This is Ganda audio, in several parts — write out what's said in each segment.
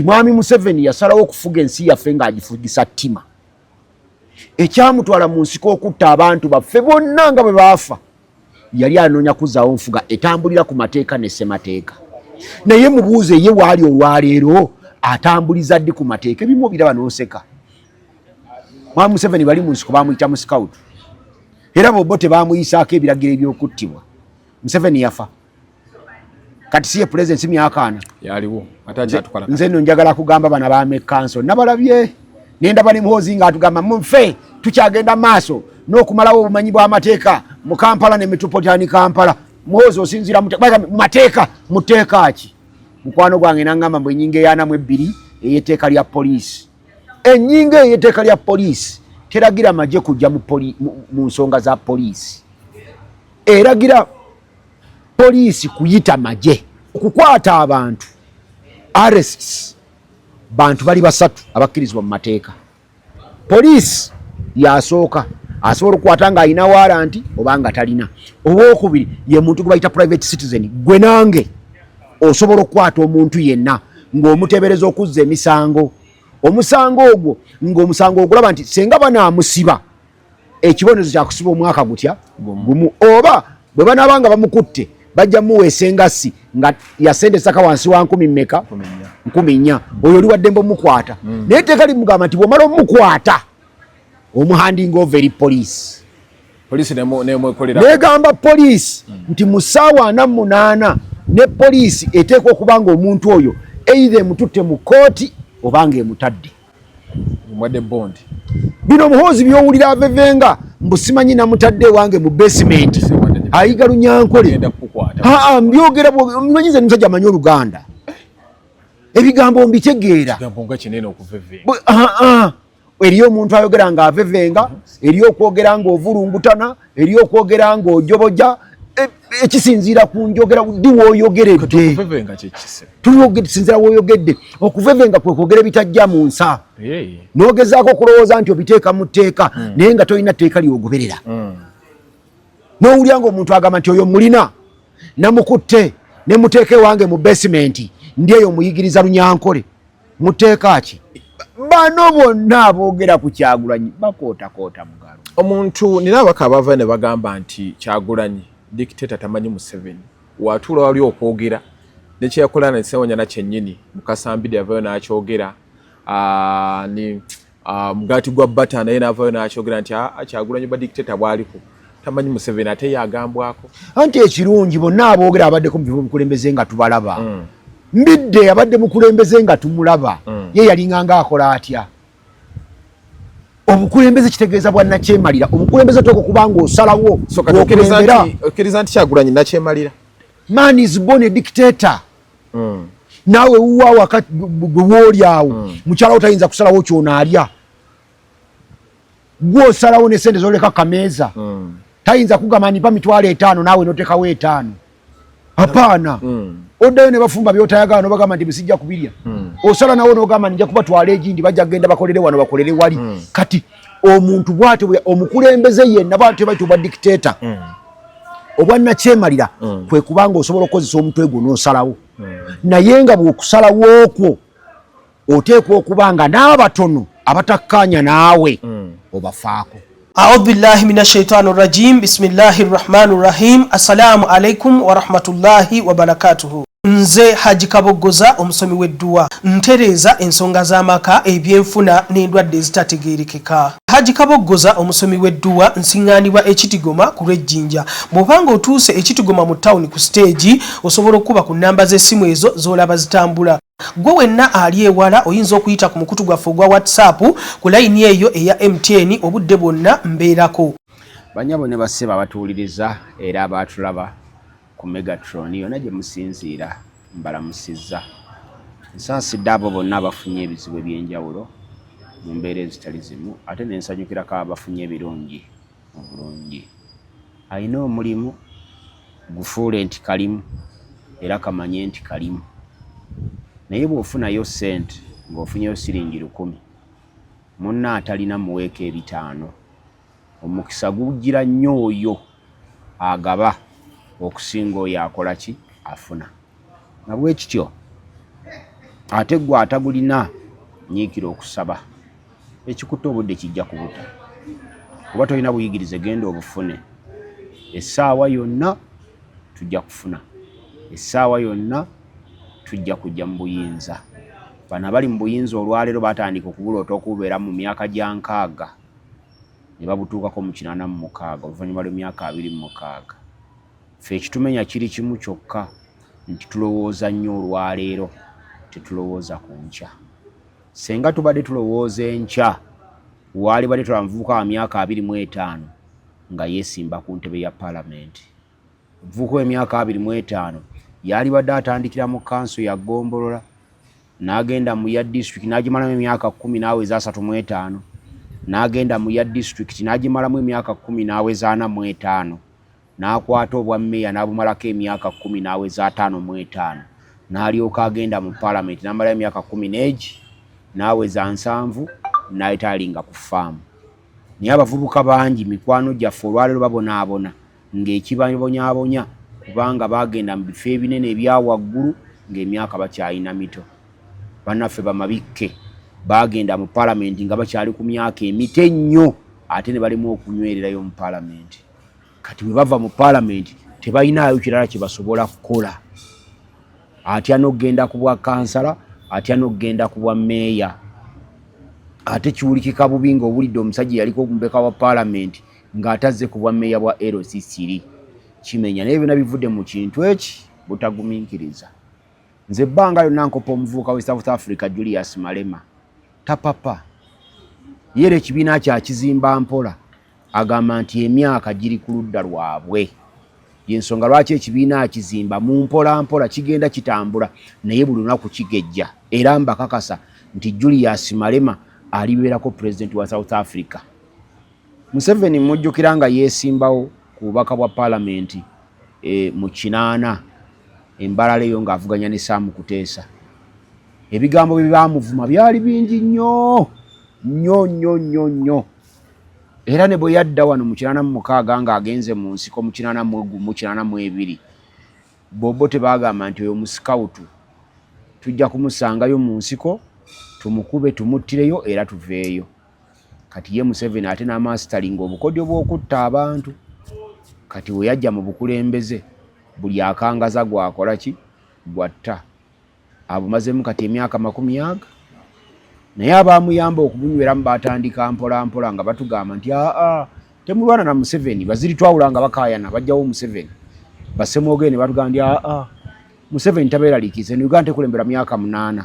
Mwami Museveni yasalawo okufuga ensi yaffe ng'agifugisa ttima. Ekyamutwala mu nsiko okutta abantu baffe bonna nga bwe baafa yali anoonya kuzzaawo nfuga etambulira ku mateeka ne ssemateeka. Naye mubuuze ye waali olwaleero atambuliza ddi ku mateeka ebimu biraba n'oseka. Mwami Museveni bali mu nsiko baamuyita mu sikawutu era bo tebaamuyisaako ebiragiro eby'okuttibwa. Museveni yafa kati si ye pulezidenti myaka ana yaliwo nze nno njagala kugamba bana baame kanso nabalabye nendaba ne Muhoozi ng'atugamba munfe tukyagenda maaso n'okumalawo obumanyi bw'amateeka mu Kampala ne Metropolitan Kampala. Muhoozi osinziira mu mateeka muteeka ki? Mukwano gwange n'angamba mbu ennyingo eyaana mu ebbiri ey'etteeka lya poliisi. Ennyingo ey'etteeka lya poliisi teragira magye kujja mu nsonga za poliisi. Eragira poliisi kuyita magye okukwata abantu. Arrests bantu bali basatu abakkirizibwa mu mateeka. Poliisi yasooka asobola okukwata nga alina waranti oba nga talina. Owookubiri ye muntu gwe bayita private citizen. Gwe nange osobola okukwata omuntu yenna ng'omuteebereza okuzza emisango. Omusango ogwo ng'omusango ogulaba nti senga banaamusiba ekibonezo kya kusiba omwaka gutya gumu, oba bwe banaabanga bamukutte bajja muweesa engassi nga yasendesaka wansi wa 10 mmeka 14. Oyo oli wadde mbamukwata. Naye etteeka limugamba nti bw'omala omukwata omuhanding over eri poliisi. Negamba poliisi nti mu ssaawa 48 ne poliisi eteekwa okuba nga omuntu oyo either emututte mu kooti oba nga emutadde. Bino Muhoozi by'owulira avevenga mbu simanyi namutadde wange mu basement ayiga Lunyankole. Mbyogera mmanyize musajja amanyi Oluganda. Ebigambo mbitegeera. Eriyo omuntu ayogera nga avevenga, eriyo okwogera nga ovulungutana, eriyo okwogera nga ojoboja. Ekisinziira ku njogera ddi w'oyogeredde. Tusinziira w'oyogedde. Okuvevenga kwe kwogera ebitajja mu nsa. N'ogezaako okulowooza nti obiteeka mu tteeka naye nga tolina tteeka lyogoberera. N'owulira ng'omuntu agamba nti oyo mulina namukutte ne muteeka ewange mu basement ndi eyo muyigiriza Lunyankole. Muteeka ki? Bano bonna aboogera ku Kyagulanyi bakootakoota mugalo. Omuntu nina abaka abava ne bagamba nti Kyagulanyi dictator tamanyi Museveni watuula wali okwogera nekyeyakola na Ssewonya na kyennyini Mukasambide yavayo n'akyogera ni mugati gwa bata naye n'avayo n'akyogera nti Kyagulanyi ba dictator bwaliko tamanyi Museveni ate yagambwako. Anti ekirungi bonna aboogera abadde ku mukulembeze nga tubalaba. Mbidde abadde mukulembeze nga tumulaba. Ye yalinganga akola atya. Obukulembeze kitegeeza bwa nakyemalira. Obukulembeze toko kubanga osalawo okkiriza nti Kyagulanyi nakyemalira. Man is born a dictator. Nawe uwa wakati gwe awo mukyala otayinza kusalawo kyonaalya. Gwe osalawo ne sente zoleka kameeza. Tayinza kugamba nipa mitwalo 5 nawe notekawo 5. Hapana. Oddayo ne bafumba byotayagala no bagamba nti bisijja kubirya. Osala nawo n'ogamba nja kubatwala egindi bajja genda bakolere wano bakolere wali. Kati omuntu bw'atyo omukulembeze yenna bw'atyo bayitibwa dictator. Obwanna kyemalira kwe kubanga osobola okukozesa omutwe gwo n'osalawo. Naye nga bw'okusalawo okwo oteekwa okuba nga n'abatono abatakkaanya naawe obafaako. أعوذ بالله من الشيطان الرجيم بسم الله الرحمن الرحيم السلام عليكم ورحمة الله وبركاته. Nze Haji Kabogoza omusomi w'edduwa ntereza ensonga z'amaka ebyenfuna n'endwadde ezitategeerekeka. Haji Kabogoza omusomi w'edduwa nsiŋŋaanibwa Ekitigoma ku Lwejjinja. Bw'obanga otuuse Ekitigoma mu ttawuni ku siteegi osobola okuba ku nnamba z'essimu ezo z'olaba zitambula. Gwe wenna ali ewala oyinza okuyita ku mukutu gwaffe ogwa WhatsApp ku layini eyo eya MTN obudde bwonna mbeerako. Banyabo ne basseba abatuwuliriza era abaatulaba ku Megatron yonna gye musinziira mbalamusizza. Nsaasidde abo bonna abafunye ebizibu eby'enjawulo mu mbeera ezitali zimu ate ne nsanyukirako abafunye ebirungi obulungi. Alina omulimu gufuule nti kalimu era kamanye nti kalimu. Naye bw'ofunayo ssente ng'ofunyeyo siringi 10 munna atalina muweeka 5 omukisa gujjira nnyo oyo agaba okusinga oyo akola ki afuna. Na bwe kityo ate gwe atagulina nyiikira okusaba ekikutte obudde kijja kubuta kuba tolina buyigirize genda obufune essaawa yonna tujja kufuna essaawa yonna tujja kujja mu buyinza bano abali mu buyinza olwaleero batandika okubuloota okubeera mu myaka gya 6 ne babutuukako mu 86 oluvannyuma lw'emyaka 26 ffe ekitumenya kiri kimu kyokka nti tulowooza nnyo olwaleero tetulowooza ku nkya senga tubadde tulowooza enkya waali badde tulamuvubuka wa myaka 25 nga yeesimba ku ntebe ya palamenti omuvubuka w'emyaka 25 yali badde atandikira mu kanso ya Gombolola n'agenda mu ya district n'agimalamu emyaka 10 n'aweza 35 n'agenda mu ya district n'agimalamu emyaka 10 n'aweza 45 n'akwata obwa meya n'abumalako emyaka 10 n'aweza 55 n'alyoka agenda mu palamenti n'amala emyaka 10 n'egi n'aweza 7 n'ayitalinga ku faamu naye abavubuka bangi mikwano gyaffe olwaleero babonaabona ng'ekibabonyaabonya kubanga bagenda mu bifo ebinene ebyawaggulu ng'emyaka bakyalina mito bannaffe bamabikke bagenda mu palamenti nga bakyali ku myaka emito ennyo ate ne balimu okunywererayo mu palamenti kati bwe bava mu palamenti tebalinayo kirala kye basobola kukola atya n'okugenda ku bwa kansala atya n'okugenda ku bwa meeya ate kiwulikika bubi ng'owulidde omusajja yaliko omumbeka wa palamenti ng'atazze ku bwa meeya bwa LC3 kimenya naye byonna bivudde mu kintu eki butagumiikiriza nze ebbanga lyonna nkopa omuvubuka we South Africa Julius Malema tapapa yera ekibiina kyakizimba mpola agamba nti emyaka giri ku ludda lwabwe yensonga lwaki ekibiina akizimba mu mpola mpola kigenda kitambula naye buli lunaku kigejja era mbakakasa nti Julius Malema alibeerako president wa South Africa. Museveni mujjukira nga yeesimbawo ku bubaka bwa palamenti mu 8 embalala eyo ng'avuganya ne Sam Kuteesa. Ebigambo bye bamuvuma byali bingi nnyo nnyo era ne bwe yadda wano mu 86 ng'agenze mu nsiko mu 82 bobo tebagamba nti oyo musikawutu tujja kumusangayo mu nsiko tumukube tumuttireyo era tuveeyo. Kati ye Museveni ate n'amastering obukodyo bw'okutta abantu kati we yajja mu bukulembeze buli akangaza gwakola ki gwatta abumazemu kati emyaka 40 naye abamuyamba okumunyweramu batandika mpola mpola nga batugamba nti temulwana na Museveni baziri twawula nga bakayana bajjawo Museveni basemwoge ne batugamba nti Museveni tabeeraliikize ne Uganda tekulembera myaka 8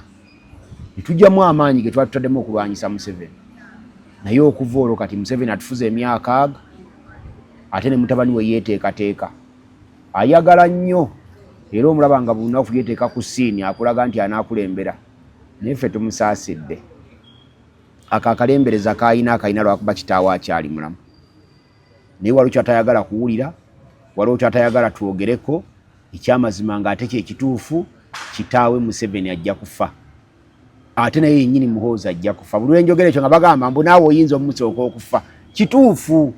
netujjamu amaanyi ge twatutaddemu okulwanyisa Museveni naye okuva olwo kati Museveni atufuza emyaka ate ne mutabani we yeeteekateeka ayagala nnyo era omulaba nga buli lunaku yeeteeka ku siini akulaga nti anaakulembera naye ffe tumusaasidde akakalembereza kayina lwakuba kitaawe akyali mulamu naye waliwo kyatayagala kuwulira waliwo kyatayagala twogereko ekyamazima ng'ate kyekituufu kitaawe Museveni ajja kufa ate naye yennyini Muhoozi ajja kufa buli lwenjogera ekyo nga bagamba mbu naawe oyinza omusooka okufa kituufu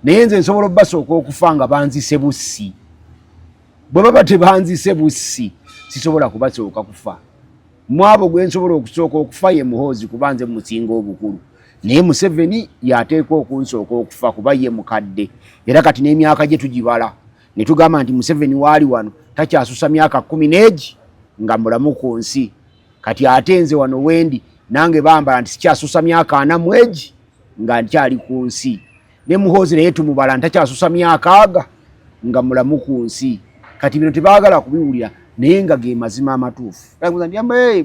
naye nze nsobola obbasooka okufa nga banzise bussi bwe baba tebanzise bussi sisobola kubasooka kufa mwabo gwe nsobola okusooka okufa ye Muhoozi kuba nze musinga obukulu naye Museveni yateekwa okunsooka okufa kuba ye mukadde era kati n'emyaka gye tugibala ne tugamba nti Museveni waali wano takyasusa myaka 10 nga mulamu ku nsi kati ate nze wano wendi nange bambala nti sikyasusa myaka 4 nga nkyali ku nsi ne Muhoozi naye tumubala ntakyasusa myaka nga mulamu ku nsi kati bino tebaagala kubiwulira naye nga ge mazima amatuufu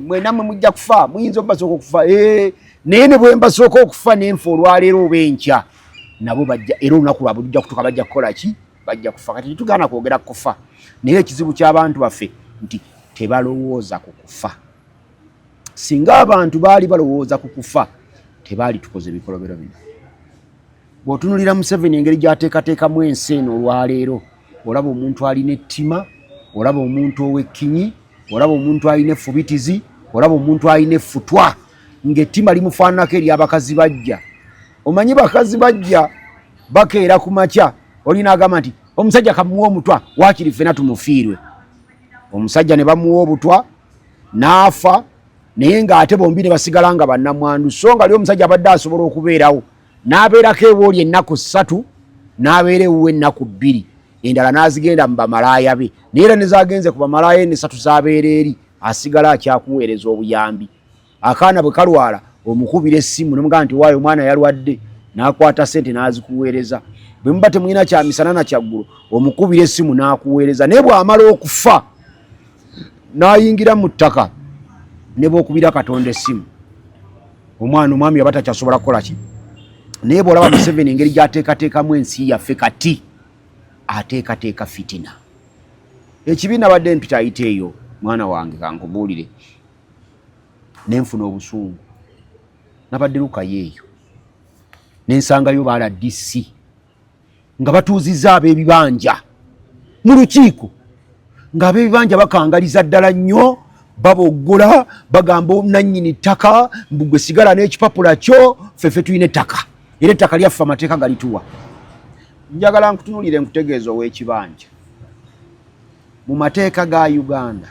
mwenamwe mujja kufa muyinza obbasooka okufa naye ne bwe mbasooka okufa nenfa olwaleero oba enkya nabo bajja era olunaku lwabwe lujja kutuuka bajja kukola ki bajja kufa kati tetugaana kwogera kufa naye ekizibu ky'abantu baffe nti tebalowooza ku kufa singa abantu baali balowooza ku kufa tebaali tukoze bikolobero bino bw'otunulira Museveni engeri gy'ateekateekamu ensi eno olwaleero olaba omuntu alina ettima olaba omuntu ow'ekkinyi olaba omuntu alina effubitizi olaba omuntu alina effutwa ng'ettima limufaananako eri abakazi bajja omanyi bakazi bajja bakeera ku makya olina agamba nti omusajja kamuwa omutwa waakiri ffena tumufiirwe omusajja ne bamuwa obutwa n'afa naye ng'ate bombi ne basigala nga bannamwandu so nga ali omusajja abadde asobola okubeerawo n'abeerako ewooli ennaku 3 n'abeera ewuwe ennaku 2 endala n'azigenda mu bamalaaya be naye era ne zaagenze ku bamalaaya enne 3 z'abeera eri asigala akyakuweereza obuyambi. Akaana bwe kalwala omukubira essimu n'omugamba nti waayo omwana yalwadde n'akwata ssente n'azikuweereza. Bwe muba temulina kya misana na kyaggulu omukubira essimu n'akuweereza naye bw'amala okufa n'ayingira mu ttaka ne bw'okubira Katonda essimu omwana omwami yaba takyasobola kukola ki. Naye bw'olaba Museveni engeri gy'ateekateekamu ensi yaffe kati ateekateeka fitina. Ekibiina badde mpita ayite eyo mwana wange kankubuulire nenfuna obusungu nabadde lukayo eyo nensangayo ba RDC nga batuuzizza ab'ebibanja mu lukiiko ng'ab'ebibanja bakangaliza ddala nnyo baboggola bagamba nannyini ttaka mbugwe sigala n'ekipapula kyo ffeffe tulina ettaka era ettaka lyaffe amateeka galituwa. Njagala nkutunuulire nkutegeeza ow'ekibanja mu mateeka ga Uganda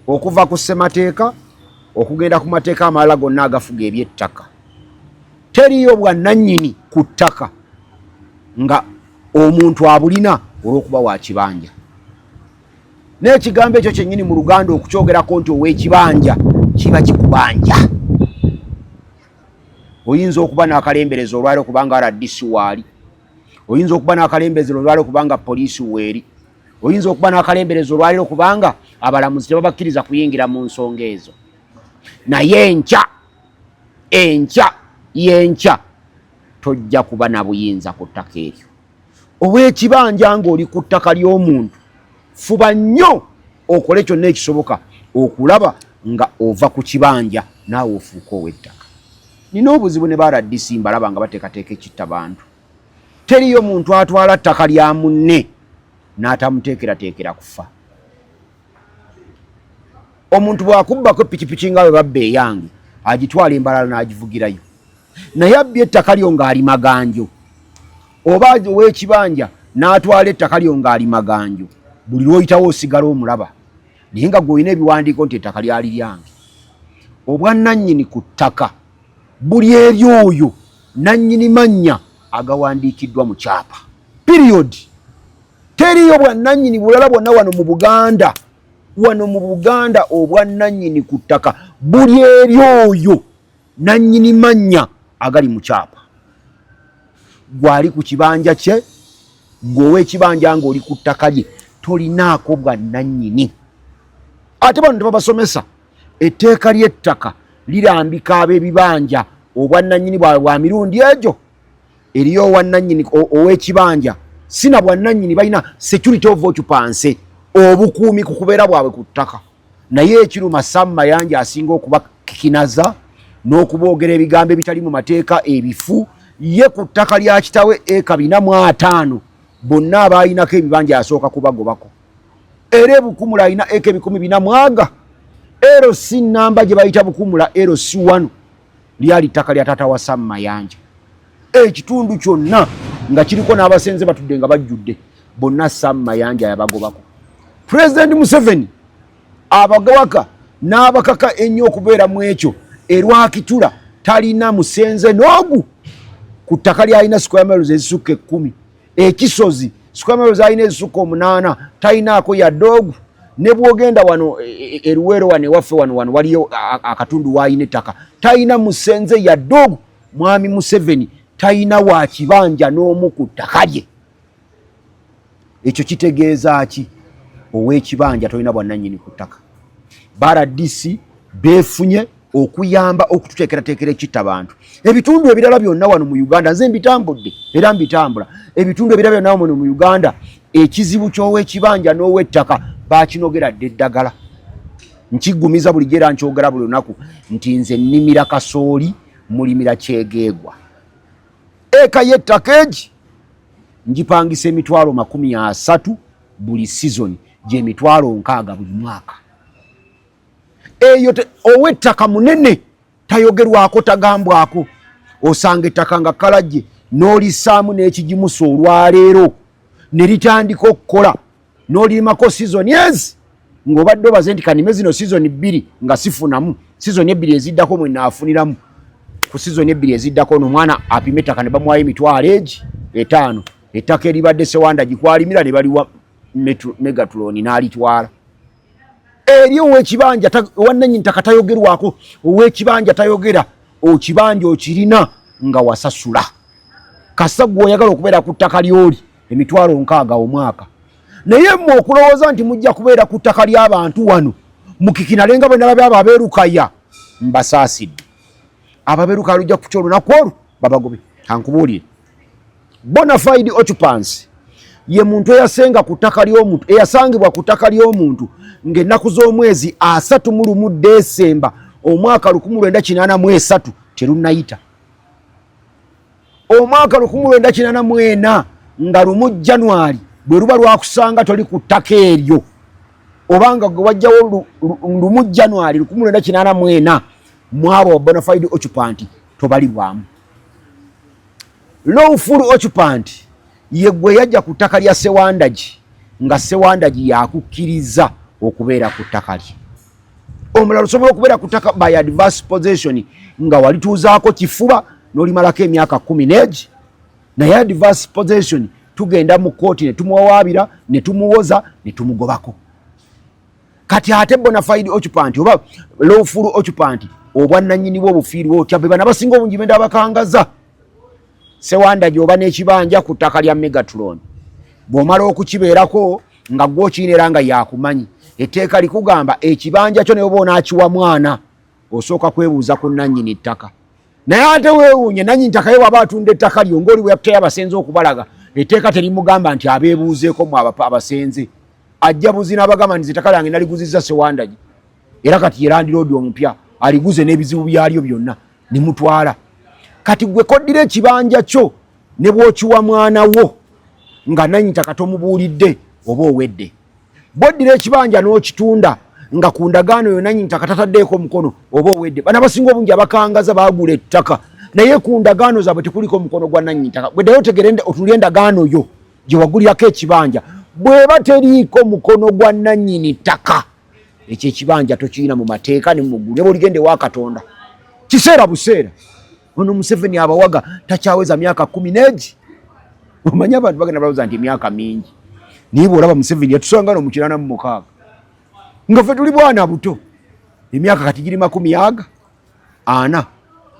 okuva ku ssemateeka okugenda ku mateeka amalala gonna agafuga eby'ettaka teriyo bwannannyini ku ttaka nga omuntu abulina olw'okuba wa kibanja. N'ekigambo ekyo kyennyini mu Luganda okukyogerako nti ow'ekibanja kiba kikubanja. Oyinza okuba n'akalemberezo olwali okubanga RDC waali, oyinza okuba n'akalemberezo olwali okubanga poliisi weeri, oyinza okuba n'akalemberezo olwali okubanga abalamuzi tebabakkiriza kuyingira mu nsonga ezo. Naye enkya tojja kuba na buyinza ku ttaka eryo. Ow'ekibanja ng'oli ku ttaka ly'omuntu fuba nnyo okole kyonna ekisoboka okulaba nga ova ku kibanja naawe ofuuka ow'ettaka. Nina obuzibu ne ba RDC mbalaba nga bateekateeka ekitta bantu. Teriyo muntu atwala ttaka lya munne n'atamuteekerateekera kufa. Omuntu bw'akubbako ppikipiki nga bwe babba eyange agitwala embalala n'agivugirayo naye abbye ettaka lyo ng'ali maganjo oba ow'ekibanja n'atwala ettaka lyo ng'ali maganjo buli lw'oyitawo osigala omulaba naye nga gw'olina ebiwandiiko nti ettaka lyali lyange. Obwannannyini ku ttaka buli eri oyo nannyini mannya agawandiikiddwa mu kyapa period. Teriyo bwannannyini bulala bwonna wano mu Buganda obwannannyini ku ttaka buli eri oyo nannyini mannya agali mu kyapa. Gwali ku kibanja kye gw'ow'ekibanja ng'oli ku ttaka lye tolinaako bwannannyini. Ate bano tebabasomesa etteeka ly'ettaka lirambika ab'ebibanja obwannannyini bwawe bwa mirundi egyo. Eriyo owannannyini ow'ekibanja sina bwannannyini balina security of occupancy obukuumi ku kubeera bwabwe ku ttaka. Naye ekiruma Sam Mayanja asinga okuba kikinaza n'okuboogera ebigambo ebitali mu mateeka ebifu ye ku ttaka lya kitawe eka 405 bonna abaayinako ebibanja asooka kubagobako. Era Bukumula alina eka 100 LC namba gye bayita Bukumula LC1 lyali ttaka lya taata wa Sam Mayanja. Ekitundu kyonna nga kiriko n'abasenze batudde nga bajjudde bonna Sam Mayanja yabagobako. President Museveni abagawaka n'abakaka ennyo okubeera mu ekyo erwakitula talina musenze n'ogu ku ttaka lyalina square miles ezisukka 10 ekisozi square miles alina ezisukka 8 talinaako yadde ogu. Ne bwogenda wano eruwero wane waffe wano waliyo akatundu waayina ettaka talina musenze yadde ogu. Mwami Museveni talina wa kibanja n'omu ku ttaka lye. Ekyo kitegeeza ki? Ow'ekibanja tolina bwannannyini ku ttaka. RDC beefunye okuyamba okututeekerateekera ekitta bantu. Ebitundu ebirala byonna wano mu Uganda nze mbitambudde era mbitambula. Ebitundu ebirala byonna wano mu Uganda ekizibu ky'ow'ekibanja n'ow'ettaka baakinogera dde eddagala. Nkiggumiza buli gyera nkyogera buli lunaku nti nze nnimira kasooli mulimira kyegeegwa. Eka y'ettaka egi ngipangisa emitwalo 30 buli season gye mitwalo 60 buli mwaka. Eyo ow'ettaka munene tayogerwako tagambwako. Osanga ettaka nga kalajje n'olisaamu n'ekigimusa olwaleero ne litandika okukola n'olimako season ezi ng'obadde obaze nti kanime zino season 2 nga sifunamu season 2 eziddako mwe naafuniramu ku season 2 eziddako n'omwana apime ettaka ne bamuwayo $5,000 ettaka eribadde Sewanda gikwalimira ne baliwa Megatron n'alitwala eri ow'ekibanja owannannyini ttaka tayogerwako ow'ekibanja tayogera okibanja okirina nga wasasula kasa gwe oyagala okubeera ku ttaka ly'oli $60,000 omwaka naye mmwe okulowooza nti mujja kubeera ku ttaka ly'abantu wano mukikinale nga bwe nalabye abo abeerukaya mbasaasidde ababeerukaya lujja ku kyolunaku olwo babagobe kankubuulire bonafide occupancy ye muntu eyasenga ku ttaka ly'omuntu eyasangibwa ku ttaka ly'omuntu ng'ennaku z'omwezi 31 Desemba omwaka 1983 terunnayita omwaka 1984 nga 1 January bwe ruba lwakusanga toli ku ttaka eryo obanga gwe wajjawo 1 January 1984 mwabo bonafide occupant tobalibwamu lawful occupant ye gwe yajja ku ttaka lya Sewandagi nga Sewandagi yakukkiriza okubeera ku ttaka lye omulala osobola okubeera ku ttaka by adverse possession nga walituuzaako kifuba n'olimalako emyaka 10 naye adverse possession tugenda mu kooti ne tumuwawaabira ne tumuwoza ne tumugobako kati ate bonafide occupant oba lawful occupant obwannannyini bw'obufiiri bw'otya be bana basinga obungi benda abakangaza Sewandagi oba n'ekibanja ku ttaka lya Megatron bw'omala okukibeerako nga gw'okiyina nga yakumanyi etteeka likugamba ekibanja kyo naye oba onaakiwa mwana osooka kwebuuza ku nannyini ttaka naye ate weewuunye nannyini ttaka ye waba atunda ettaka lyo ng'oli bwe yakuteyo abasenze okubalaga etteeka terimugamba nti abeebuuzeeko mu abasenze ajja buzina abagamba nti ettaka lyange naliguzizza Sewandagi era kati ye landiroodi omupya aliguze n'ebizibu byalyo byonna ne mutwala kati gwe koddira ekibanja kyo ne bw'okiwa mwana wo nga nannyini ttaka tomubuulidde oba owedde bw'oddira ekibanja n'okitunda nga ku ndagaano yo nannyini ttaka tataddeeko omukono oba owedde bana basinga obungi abakangaza baagula ettaka naye ku ndagaano zaabwe tekuliko omukono gwa nannyini ttaka bwe ddayo otegere otunule endagaano yo gye wagulirako ekibanja bw'eba teriiko mukono gwa nannyini ttaka ekyo ekibanja tokirina mu mateeka ne mu ggulu ne bw'oligende wa Katonda kiseera buseera ono Museveni abawaga takyaweza myaka 10 omanyi abantu bagenda balowooza nti emyaka mingi naye bw'olaba Museveni yatusanga no mu 86 nga ffe tuli bwana buto emyaka kati giri 40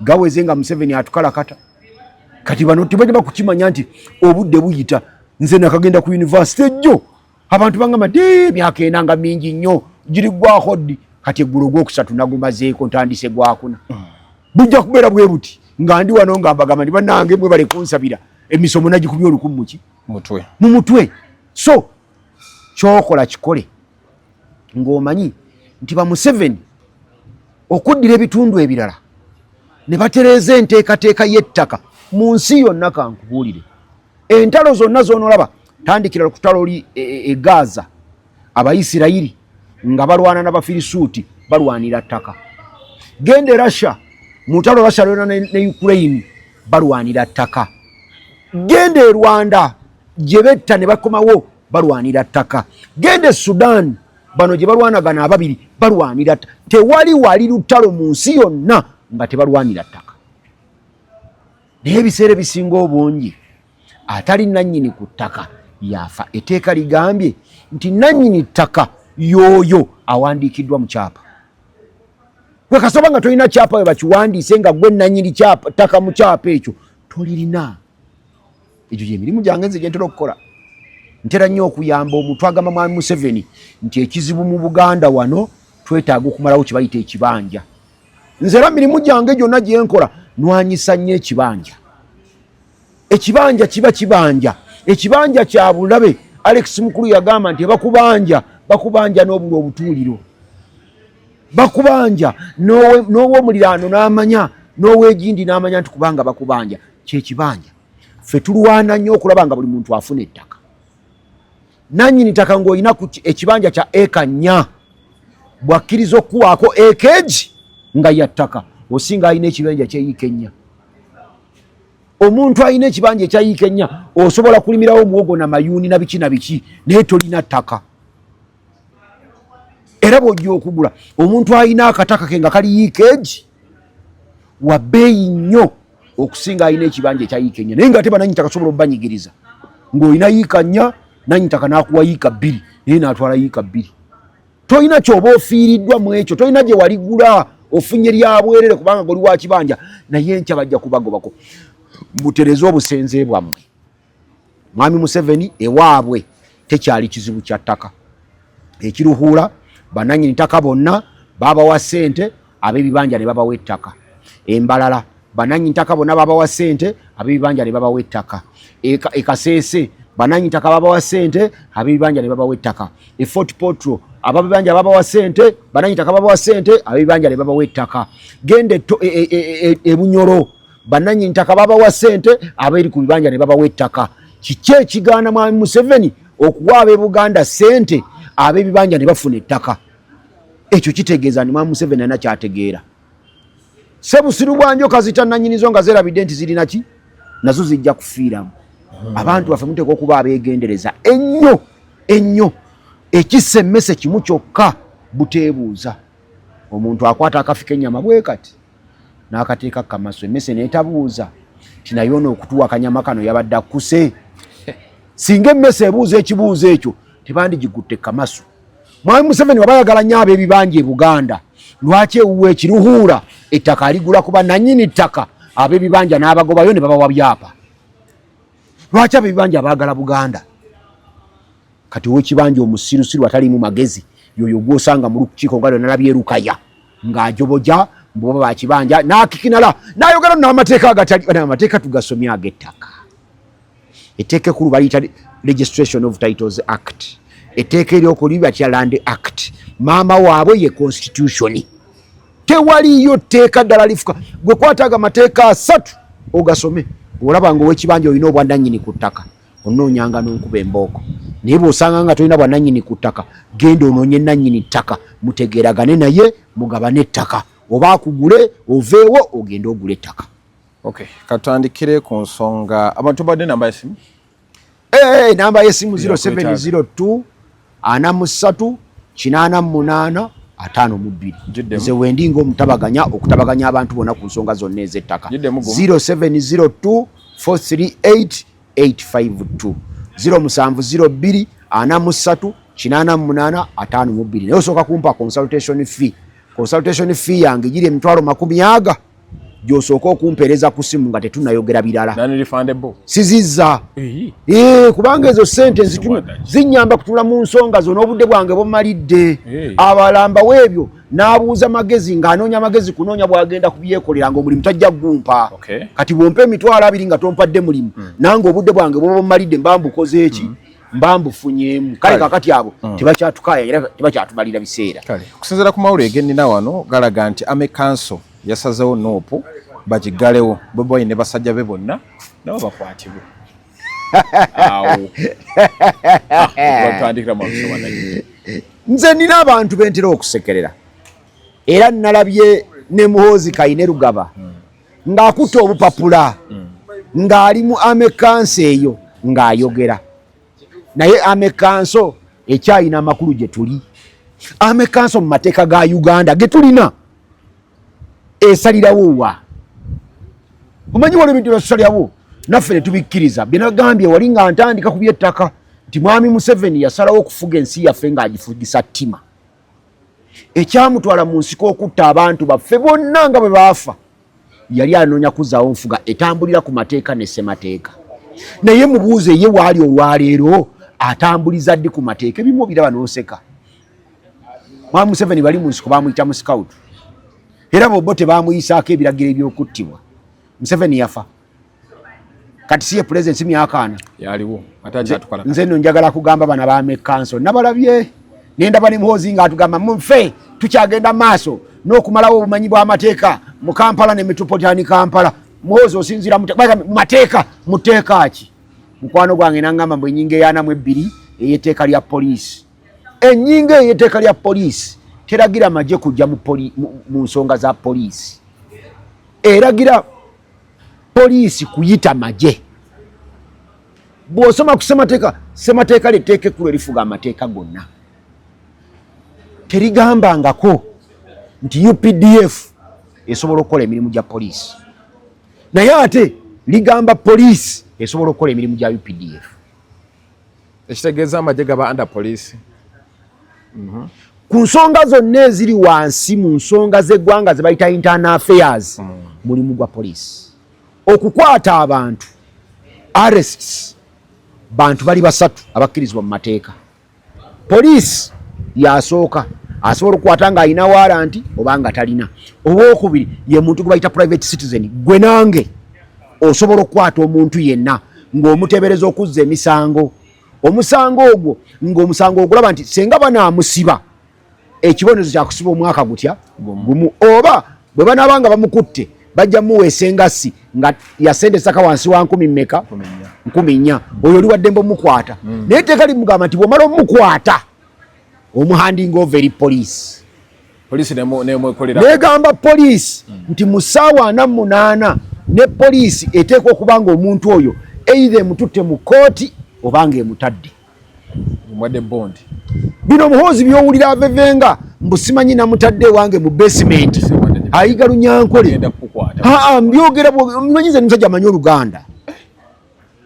gaweze nga Museveni atukalakata kati bano tibajja kukimanya nti obudde buyita nze nakagenda ku university ejjo abantu bangamba dde myaka enanga mingi nnyo giri gwako ddi kati eggulo gwokusatu nagumazeeko ntandise gwakuna bujja kubeera bwe buti nga ndi wano nga mbagamba ndi bannange mwe bale kunsabira emisomo nagikubye olukumu ki mu mutwe so kyokola kikole ng'omanyi nti ba Museveni okuddira ebitundu ebirala ne batereeza enteekateeka y'ettaka mu nsi yonna kankubuulire entalo zonna zonoolaba tandikira ku ttalo e Gaza Abayisirayiri nga balwana n'Abafirisuuti balwanira ttaka gende Russia mu ttalo Russia lwona ne Ukraine balwanira ttaka gende e Rwanda gye betta ne bakomawo balwanira ttaka gende Sudan bano gye balwanagana ababiri balwanira tewali wali lutalo mu nsi yonna nga tebalwanira ttaka naye ebiseera ebisinga obungi atali nannyini ku ttaka yafa etteeka ligambye nti nannyini ttaka y'oyo awandiikiddwa mu kyapa gwe kasaba nga tolina kyapa we bakiwandiise nga gwe nannyini ttaka mu kyapa ekyo tolirina egyo gy'emirimu gyange nze gye ntera okukola ntera nnyo okuyamba omuntu agamba mwami Museveni nti ekizibu mu Buganda wano twetaaga okumalawo kibayita ekibanja nze era mirimu gyange gyonna gye nkola nwanyisa nnyo ekibanja ekibanja kiba kibanja ekibanja kya bulabe Alex Mukulu yagamba nti bakubanja n'obula obutuuliro bakubanja n'ow'omuliraano n'amanya n'ow'egindi n'amanya nti kubanga bakubanja kyekibanja ffe tulwana nnyo okulaba nga buli muntu afuna ettaka nannyini ttaka ng'olina ekibanja kya eka 4 bwakkiriza okuwaako ekeegi nga yattaka osinga alina ekibanja kyeyiika 4 omuntu alina ekibanja ekyayiika 4 osobola kulimirawo muwogo na mayuuni na biki naye tolina ttaka era bw'ojja okugula omuntu alina akataka ke nga kali yiikeegi wa bbeeyi nnyo okusinga alina ekibanja ekya yiika ennya, naye nga ate bananyini ttaka sobola obbanyigiriza ng'olina yiika nnya nanyini ttaka n'akuwa yiika 2 naye n'atwala yiika 2. Tolina ky'oba ofiiriddwa mu ekyo, tolina gye waligula ofunye lya bwerere kubanga goli wa kibanja, naye nkya bajja kubagobako. Mutereze obusenze bwammwe. Mwami Museveni ewaabwe tekyali kizibu kya ttaka. Ekiruhuula bananyini ttaka bonna babawa ssente, ab'ebibanja ne babawa ettaka. Embalala bananyini ttaka bonna babawa ssente, ab'ebibanja ne babawa ettaka. Ekaseese bananyini ttaka babawa ssente, ab'ebibanja ne babawa ettaka. Fort Portal ab'ebibanja babawa ssente, bananyini ttaka babawa ssente, ab'ebibanja ne babawa ettaka. Gende Bunyoro bananyini ttaka babawa ssente, ab'eri ku bibanja ne babawa ettaka. Kiki ekigaana Mwami Museveni okuwa ab'Ebuganda ssente, ab'ebibanja ne bafuna ettaka? Ekyo kitegeeza ni Mwami Museveni alina kyategeera. Sebusiru bwanjoka zitannanyinizo nga zeerabidde nti zirina ki nazo zijja kufiiramu. Abantu baffe muteekwa okuba abeegendereza ennyo ennyo. Ekissa emmese kimu kyokka buteebuuza. Omuntu akwata akafi k'ennyama bwe kati n'akateeka kamaso, emmese n'etabuuza ti naye ono okutuwa akanyama kano yabadde akkuse. Singa emmese ebuuza ekibuuzo ekyo tebandigigutte kamaso. Mwami Museveni waba ayagala nnyo ab'ebibanja e Buganda, lwaki ewuwa ekiruhuula ettaka aligula kuba nannyini ttaka ab'ebibanja n'abagobayo ne babawa byapa? Lwaki ab'ebibanja abaagala Buganda? Kati w'ekibanja omusirusiru atalimu magezi yoyo gw'osanga mu lukiiko nga lyonna Lukaya ng'ajoboja mboba bakibanja n'akikinala n'ayogera n'amateeka agatali amateeka tugasomye ag'ettaka. Etteeka ekkulu baliyita Registration of Titles Act, etteeka eryokubiri batya Land Act, maama waabwe ye Constitution. Tewaliyo tteeka ddala lifuka. Gwe kwataga amateeka 3 ogasome olaba ng'ow'ekibanja olina obwannannyini ku ttaka, onoonyanga n'onkuba embooko. Naye bw'osanga nga tolina bwannannyini ku ttaka, genda onoonye nnannyini ttaka, mutegeeragane naye, mugabane ettaka, oba akugule oveewo ogende ogule ettaka. Okay, katandikire ku nsonga abantu badde namba y'essimu. Namba y'essimu 0702 43 88 52. Nze wendi ng'omutabaganya okutabaganya abantu bonna ku nsonga zonna ez'ettaka. 0702 438 852 0702 43 88 52. Naye osooka kumpa consultation fee. Consultation fee yange giri emitwalo 100 gy'osooka okumpeereza ku ssimu nga tetunnayogera birala. Sizizza. Kubanga ezo ssente zinnyamba kutunula mu nsonga zo n'obudde bwange bumalidde. Abalamba w'ebyo n'abuuza magezi ng'anoonya magezi kunoonya bw'agenda kubyekolera ng'omulimu tajja gumpa. Kati bw'ompa emitwalo 2 nga tompadde mulimu, nange obudde bwange buba bumalidde mba mbukoze eki? Mba mbufunyeemu. Kale kakati abo tebakyatukaya era tebakyatumalira biseera. Okusinziira ku mawulire ge nnina wano galaga nti Ame Council yasazeewo noopu bagigalewo boboyi ne basajja be bonna nabo bakwatibwe. Nze nina abantu bentera okusekerera era nalabye ne Muhoozi Kayine Rugaba ng'akutte obupapula ng'ali mu Ame Council eyo ng'ayogera. Naye Ame Council ekyayina amakulu gye tuli. Ame Council mu mateeka ga Uganda ge tulina esalirawo wa. Omanyi waliwo ebintu byasalirawo naffe ne tubikkiriza. Bye nagambye wali nga ntandika ku by'ettaka nti Mwami Museveni yasalawo okufuga ensi yaffe ng'agifugisa ttima. Ekyamutwala mu nsiko okutta abantu baffe bonna nga bwe baafa, yali anoonya kuzzaawo nfuga etambulira ku mateeka ne ssemateeka. Naye mubuuze ye waali olwaleero atambuliza ddi ku mateeka? Ebimu biraba n'oseka. Mwami Museveni bali mu nsiko baamuyita mu scout. Era bo tebamuyisaako ebiragiro eby'okuttibwa. Museveni yafa. Kati si ye president myaka 4 yaliwo atakyatukola. Nze nno njagala kugamba bana ba Ame Council nabalabye nendaba ne Muhoozi nga atugamba munfe tukyagenda maaso n'okumalawo obumanyi bw'amateeka mu Kampala ne Metropolitan Kampala. Muhoozi osinzira mu mateeka muteeka ki? Mukwano gwange nangamba mbu ennyingo ey'anamu 2 ey'etteeka lya poliisi. Ennyingo ey'etteeka lya poliisi teragira magye kujja mu nsonga za poliisi. Eragira poliisi kuyita magye. Bw'osoma ku ssemateeka, ssemateeka ly'etteeka ekkulu erifuga amateeka gonna. terigambangako nti UPDF esobola okukola emirimu gya poliisi, naye ate ligamba poliisi esobola okukola emirimu gya UPDF. Ekitegeeza amagye gaba under police. Ku nsonga zonna eziri wansi mu nsonga z'eggwanga ze bayita internal affairs, mulimu gwa poliisi. Okukwata abantu, arrests, bantu bali basatu abakkirizibwa mu mateeka. Poliisi yasooka asobola okukwata nga alina waranti oba nga talina. Owookubiri ye muntu gwe bayita private citizen. Gwe nange osobola okukwata omuntu yenna ng'omuteebereza okuzza emisango. Omusango ogwo ng'omusango ogulaba nti senga banaamusiba ekibonezo kya kusiba omwaka gutya gumu, oba bwe banaabanga bamukutte bajja muweesa engassi nga yasendesaka wansi wa 10 mmeka 14, oyo oli waddembe omukwata. Naye etteeka limugamba nti bw'omala omukwata omuhanding over eri poliisi. Poliisi nemwekolera. Negamba poliisi nti mu ssaawa 48 ne poliisi eteekwa okuba nga omuntu oyo either emututte mu kooti oba nga emutadde. Mwadde bond. Bino muhoozi byowulira avevenga mbusimanyi namutadde wange mu basement ayiga Lunyankole. Mbyogera mmanyize musajja amanyi Oluganda.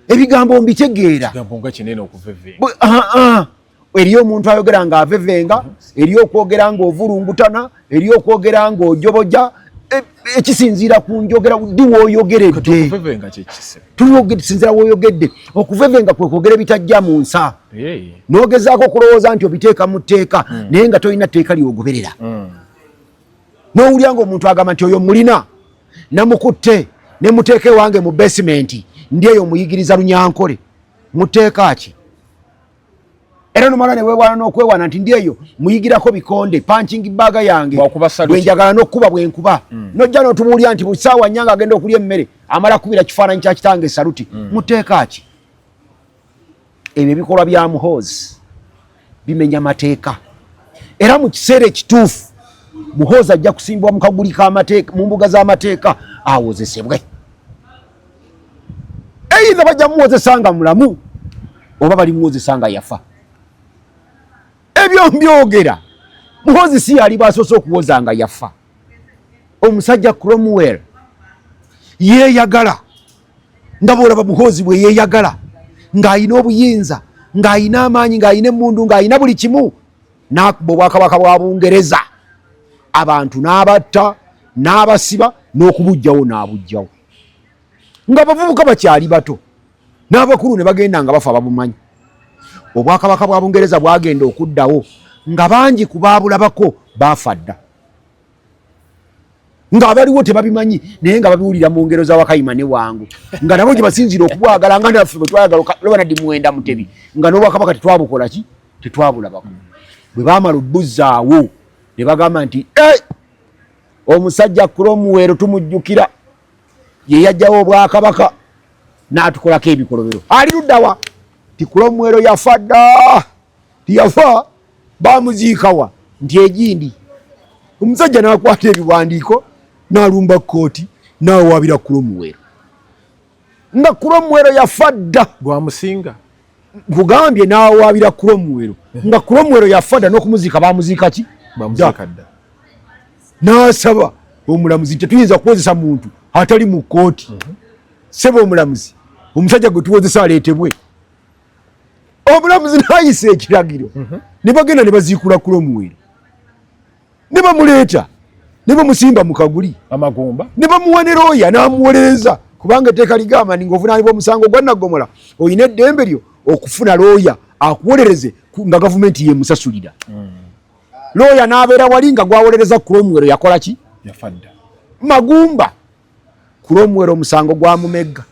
Ebigambo mbitegeera. Ebigambo nga kinene okuvevenga. Eriyo omuntu ayogera nga avevenga, eriyo okwogera nga ovulungutana, eriyo okwogera nga ojoboja, ekisinziira ku njogera ddi w'oyogeredde. Okuvevenga kyekise. Tusinziira w'oyogedde. Okuvevenga kwe kwogera bitajja mu nsa. N'ogezaako okulowooza nti obiteeka mu tteeka naye nga tolina tteeka ly'ogoberera. N'owulira ng'omuntu agamba nti oyo mulina namukutte ne muteeka ewange mu basement ndi eyo muyigiriza Lunyankole. Muteeka ki? Era nomala ne weewaana n'okwewaana nti ndi eyo muyigirako bikonde punching bag yange bwe njagala n'okkuba bwe nkuba. Nojja n'otubuulira nti buli ssaawa nnyanga agenda okulya emmere amala kubira kifaananyi kya kitange saluti. Muteeka ki? Ebyo ebikolwa bya muhoozi bimenya mateeka. Era mu kiseera ekituufu muhoozi ajja kusimbibwa mu kaguli k'amateeka mu mbuga z'amateeka awozesebwe. Either bajja muwozesa nga mulamu oba bali muwozesa nga yafa. Ebyo mbyogera muhoozi si yali basoose okuwoza nga yafa. Omusajja Cromwell yeeyagala nga bw'olaba muhoozi bwe yeeyagala ng'ayina obuyinza ng'ayina amaanyi ng'ayina emmundu ng'ayina buli kimu n'akuba obwakabaka bwa Bungereza abantu n'abatta n'abasiba n'okubujjawo n'abujjawo nga bavubuka bakyali bato n'abakulu ne bagenda nga bafa babumanyi. Obwakabaka bwa Bungereza bwagenda okuddawo nga bangi ku baabulabako baafa dda ng'abaliwo tebabimanyi naye nga babiwulira mu ngero za Wakayima ne Wangu nga nabo gye basinzira okubwagala nga naffe bwe twayagala Leonard Muwenda Mutebi nga n'obwakabaka tetwabukola ki tetwabulabako. Bwe baamala obuzzaawo ne bagamba nti omusajja Cromwell tumujjukira ye yajjawo obwakabaka n'atukolako ebikolobero. Ali luddawa? Ti Cromwell yafa dda, tiyafa bamuziikawa nti egindi. Omusajja n'akwata ebiwandiiko n'alumba kooti n'awaabira Cromwell nga Cromwell yafa dda. Gwamusinga nkugambye n'awaabira Cromwell nga Cromwell yafa dda n'okumuziika bamuziika ki? Bamuziika dda. N'asaba omulamuzi tetuyinza kuwozesa muntu atali mu kooti. Seba omulamuzi omusajja gwe tuwozesa aleetebwe. Omulamuzi n'ayisa ekiragiro ne bagenda ne baziikula Cromwell ne bamuleeta ne bamusimba mu kaguli amagumba ne bamuwa ne looya n'amuwolereza kubanga etteeka ligamba nti ng'ovunaanibwa omusango gwa Nnagomola olina eddembe lyo okufuna looya akuwolereze nga gavumenti yemusasulira. Looya n'abeera wali nga gwawolereza Cromwell yakola ki? Yafa dda. Magumba. Cromwell omusango gwamumegga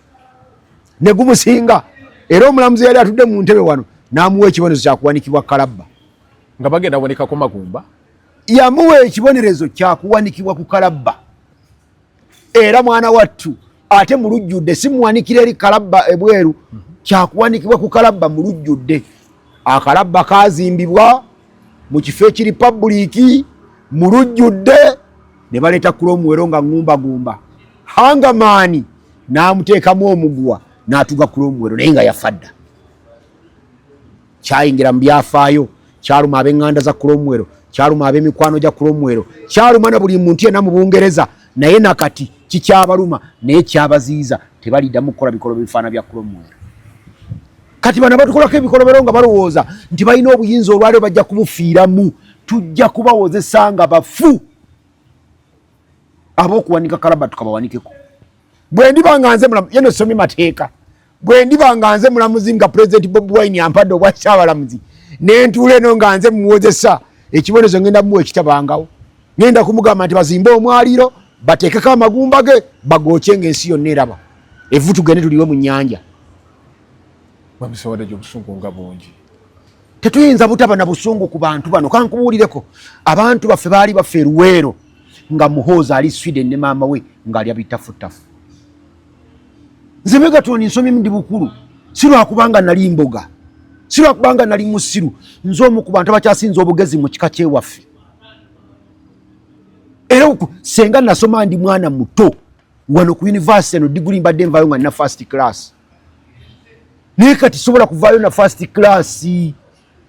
ne gumusinga. Era omulamuzi yali atudde mu ntebe wano n'amuwa ekibonerezo kya kuwanikibwa Kalabba. Nga bagenda wanikako Magumba? Yamuwa ekibonerezo kya kuwanikibwa ku Kalabba. Era mwana wattu ate mu lujjudde si muwanikira eri Kalabba ebweru kya kuwanikibwa ku Kalabba mu lujjudde. Akalabba kaazimbibwa mu kifo ekiri pabuliiki mu lujjudde ne baleeta Cromwell nga ngumba Hangamaani n'amuteekamu omuguwa n'atuga Cromwell naye nga yafa dda. Kyayingira mu byafaayo kyaluma ab'eŋŋanda za Cromwell kyaluma ab'emikwano gya Cromwell, kyaluma na buli muntu yenna mu Bungereza, naye nakati kikyabaluma naye kyabaziiza tebaliddamu kukola bikolobero bifaana bya Cromwell. Kati bano batukolako ebikolobero nga balowooza nti balina obuyinza olwaliro bajja kubufiiramu. Tujja kubawozesa nga bafu. Ab'okuwanika kalaba tukabawanikeko. Bwe ndiba nga nze mulamuzi, yeno somi mateeka, bwe ndiba nga nze mulamuzi nga President Bobi Wine ampadde obwa Ssaabalamuzi ne ntuula eno nga nze muwozesa, ekibonerezo ngenda muwa ekitabangawo. Ngenda kumugamba nti bazimbe omwaliiro, bateekeko amagumba ge, bagooche ng'ensi yonna eraba. Evvu tugende tuliwe mu nnyanja. Babisowadde gy'obusungu nga bungi. Tetuyinza butaba na busungu ku bantu bano. Kankubuulireko, abantu baffe baali baffe Luweero nga Muhoozi ali Sweden ne maama we ng'alya bitafutafu. Nze Megatron nsomye ndi bukulu, si lwakubanga nali mboga, si lwakubanga nali musiru, nze omu ku bantu abakyasinza obugezi mu kika kyewaffe. Era senga nasoma ndi mwana muto wano ku university no degree mbadde nvayo nga na first class. Naye kati sobola kuvaayo na first class,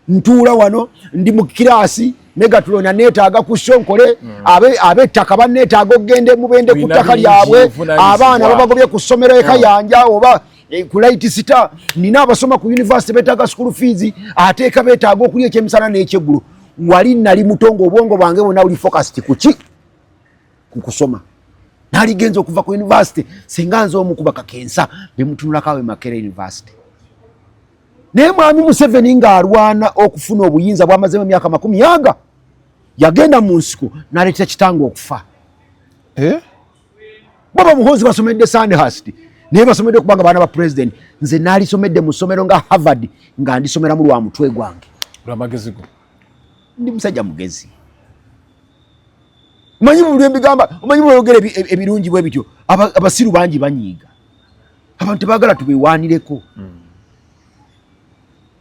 ntuula wano ndi mu kirasi, Megatron aneetaaga ku shonkole, ab'ettaka banneetaaga okgende mubende ku ttaka lyabwe, abaana babagobye ku ssomero eka yanja oba ku Light Star, nina abasoma ku university beetaaga school fees, ateeka beetaaga okulya ekyemisana n'ekyeggulu. Wali nali mutongo obwongo bwange bwonna buli focused ku ki? Ku kusoma. Nali genza okuva ku university singa nze omu ku bakakensa be mutunulako awe Makerere University. Naye mwami Museveni ng'alwana okufuna obuyinza bw'amazemu emyaka 10 yagenda mu nsiko n'aleetera kitange okufa. Baba Muhoozi basomedde Sandhurst naye basomedde kubanga baana ba president. Nze naalisomedde mu ssomero nga Harvard nga ndisomeramu lwa mutwe gwange. Lw'amagezi go. Ndi musajja mugezi. Omanyi buli ebigamba, omanyi bw'oyogera ebirungi bwe bityo abasiru bangi banyiiga. Abantu tebaagala tubeewaanireko.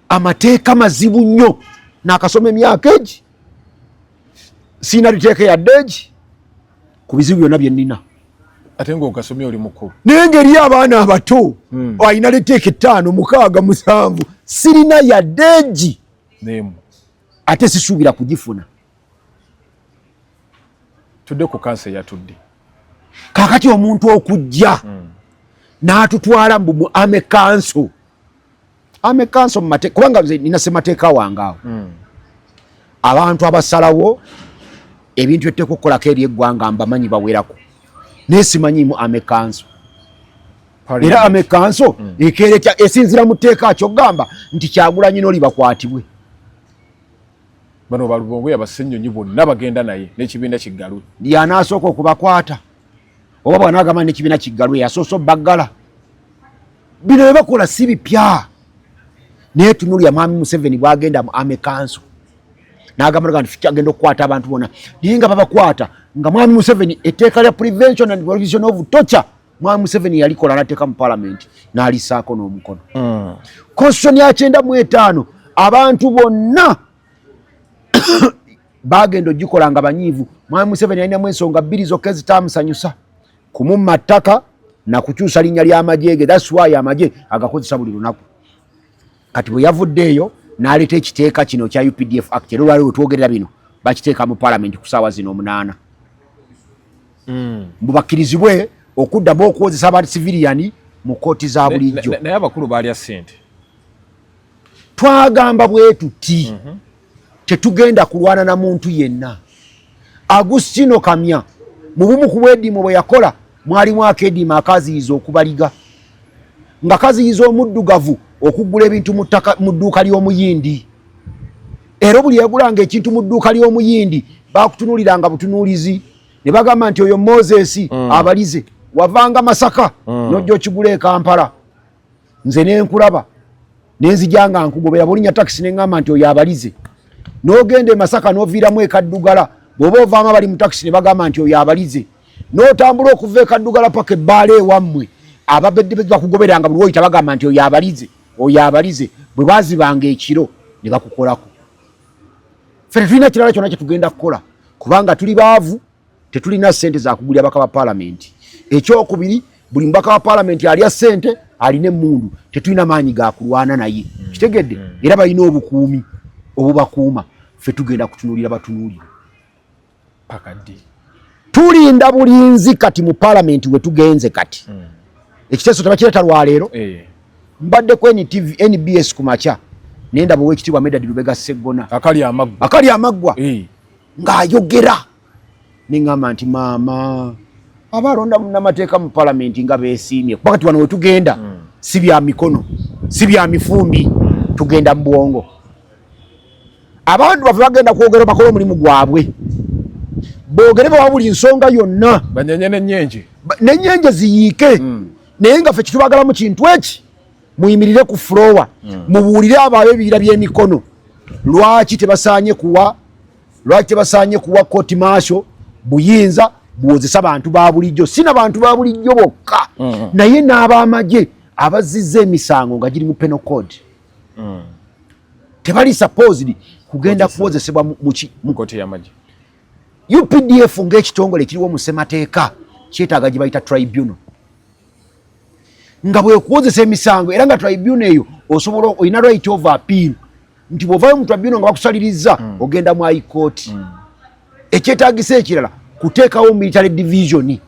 Amateeka mazibu nnyo n'akasoma emyaka egi siina liteeka yadde egi ku bizibu byonna bye nnina. Ate ng'okasomye oli mukulu. Naye ngeri abaana abato alina liteeka 5, 6, 7 sirina yadde egi ate sisuubira kugifuna. Tudde ku kansa yatudde. Kaakati omuntu okujja n'atutwala mu Ame Council. Ame Council mate kubanga nina semateeka wange awo. Abantu abasalawo ebintu etteeka okukolako eri eggwanga mbamanyi bawerako. Naye simanyi mu Ame Council. Era Ame Council ekeerekya esinzira mu tteeka ky'ogamba nti Kyagulanyi n'oli bakwatibwe. Bano balubongo yabasennyonyi bonna bagenda naye n'ekibiina Kiggalwe. Yanasooka okubakwata. Oba bw'anaagamba n'ekibiina Kiggalwe yasoose baggala. Bino bye bakola si bipya. Naye tunulya mwami Museveni bw'agenda mu Ame Council n'agamba nti agenda okukwata abantu bonna. Naye nga babakwata nga mwami Museveni etteeka lya Prevention and Prohibition of Torture mwami Museveni yalikola n'ateeka mu Parliament n'alisaako n'omukono. Constitution ya 95 abantu bonna bagenda ogikola nga banyiivu. Mwami Museveni alinamu ensonga 2 zokka ezitamusanyusa: kumumma ttaka na kukyusa linnya ly'amagye ge. That's why amagye agakozesa buli lunaku. Kati bwe yavuddeeyo n'aleeta ekiteeka kino kya UPDF Act, era olwaliwo twogerera bino bakiteeka mu Parliament ku ssaawa zino 8. Bubakkirizibwe okuddamu okuwozesa aba civilian mu kooti za bulijjo. Naye abakulu baalya ssente. Twagamba bwe tuti tetugenda kulwana na muntu yenna. Agustino Kamya mu bumu ku bwediimo bwe yakola mwalimu akediima akaziyiza okubaliga nga kaziyiza omuddugavu okugula ebintu mu dduuka ly'omuyindi. Era buli yagulanga ekintu mu dduuka ly'omuyindi bakutunuuliranga butunuulizi ne bagamba nti oyo Moses abalize wavanga Masaka n'ojja okigula e Kampala. Nze ne nkulaba nenzijanga nkugobera bulinya taxi ne ngamba nti oyo abalize. N'ogenda e Masaka n'oviiramu e Kaddugala bw'oba ovaamu abali mu taxi ne bagamba nti oyo abalize. N'otambula okuva e Kaddugala paka ebbaala ewammwe ababedde bakugoberanga buli woyita bagamba nti oyo abalize. Oyo abalize bwe baazibanga ekiro ne bakukolako. Ffe tulina kirala kyonna kye tugenda kukola kubanga tuli baavu, tetulina ssente za kugulira abaka ba Parliament. Ekyokubiri, buli mbaka wa Parliament alya ssente alina emmundu, tetulina maanyi ga kulwana naye. Kitegedde? Era balina obukuumi obubakuuma. ffe tugenda kutunulira batunulira pakaddi tulinda bulinzi kati mu parliament we tugenze kati ekiteeso tebakireta lwaleero mbadde ku NTV NBS ku makya nenda bwe wekitibwa Medad Lubega Segona akali amaggwa ng'ayogera ningamba nti maama abalonda munnamateeka mu parliament nga beesiimye kuba kati wano we tugenda si bya mikono si bya mifumbi tugenda mu bwongo abantu baffe bagenda kwogera bakola omulimu gwabwe boogere bawa buli nsonga yonna banyenye n'ennyenje ziyiike naye nga ffe kitubagala mu kintu eki muyimirire ku flowa mubuulire abaayo ebiira by'emikono lwaki tebasaanye kuwa kooti maasho buyinza buwozesa abantu ba bulijjo sina bantu ba bulijjo bokka naye n'ab'amagye abazizza emisango nga giri mu penal code tebali supposed kugenda kuwozesebwa mu kooti y'amagye UPDF ng'ekitongole kiriwo mu ssemateeka kyetaaga gye bayita tribunal nga bwe kuwozesa emisango era nga tribunal eyo osobola olina right of appeal nti bw'ovaayo mu tribunal nga bakusaliriza ogenda mu high court ekyetaagisa ekirala kuteekawo military division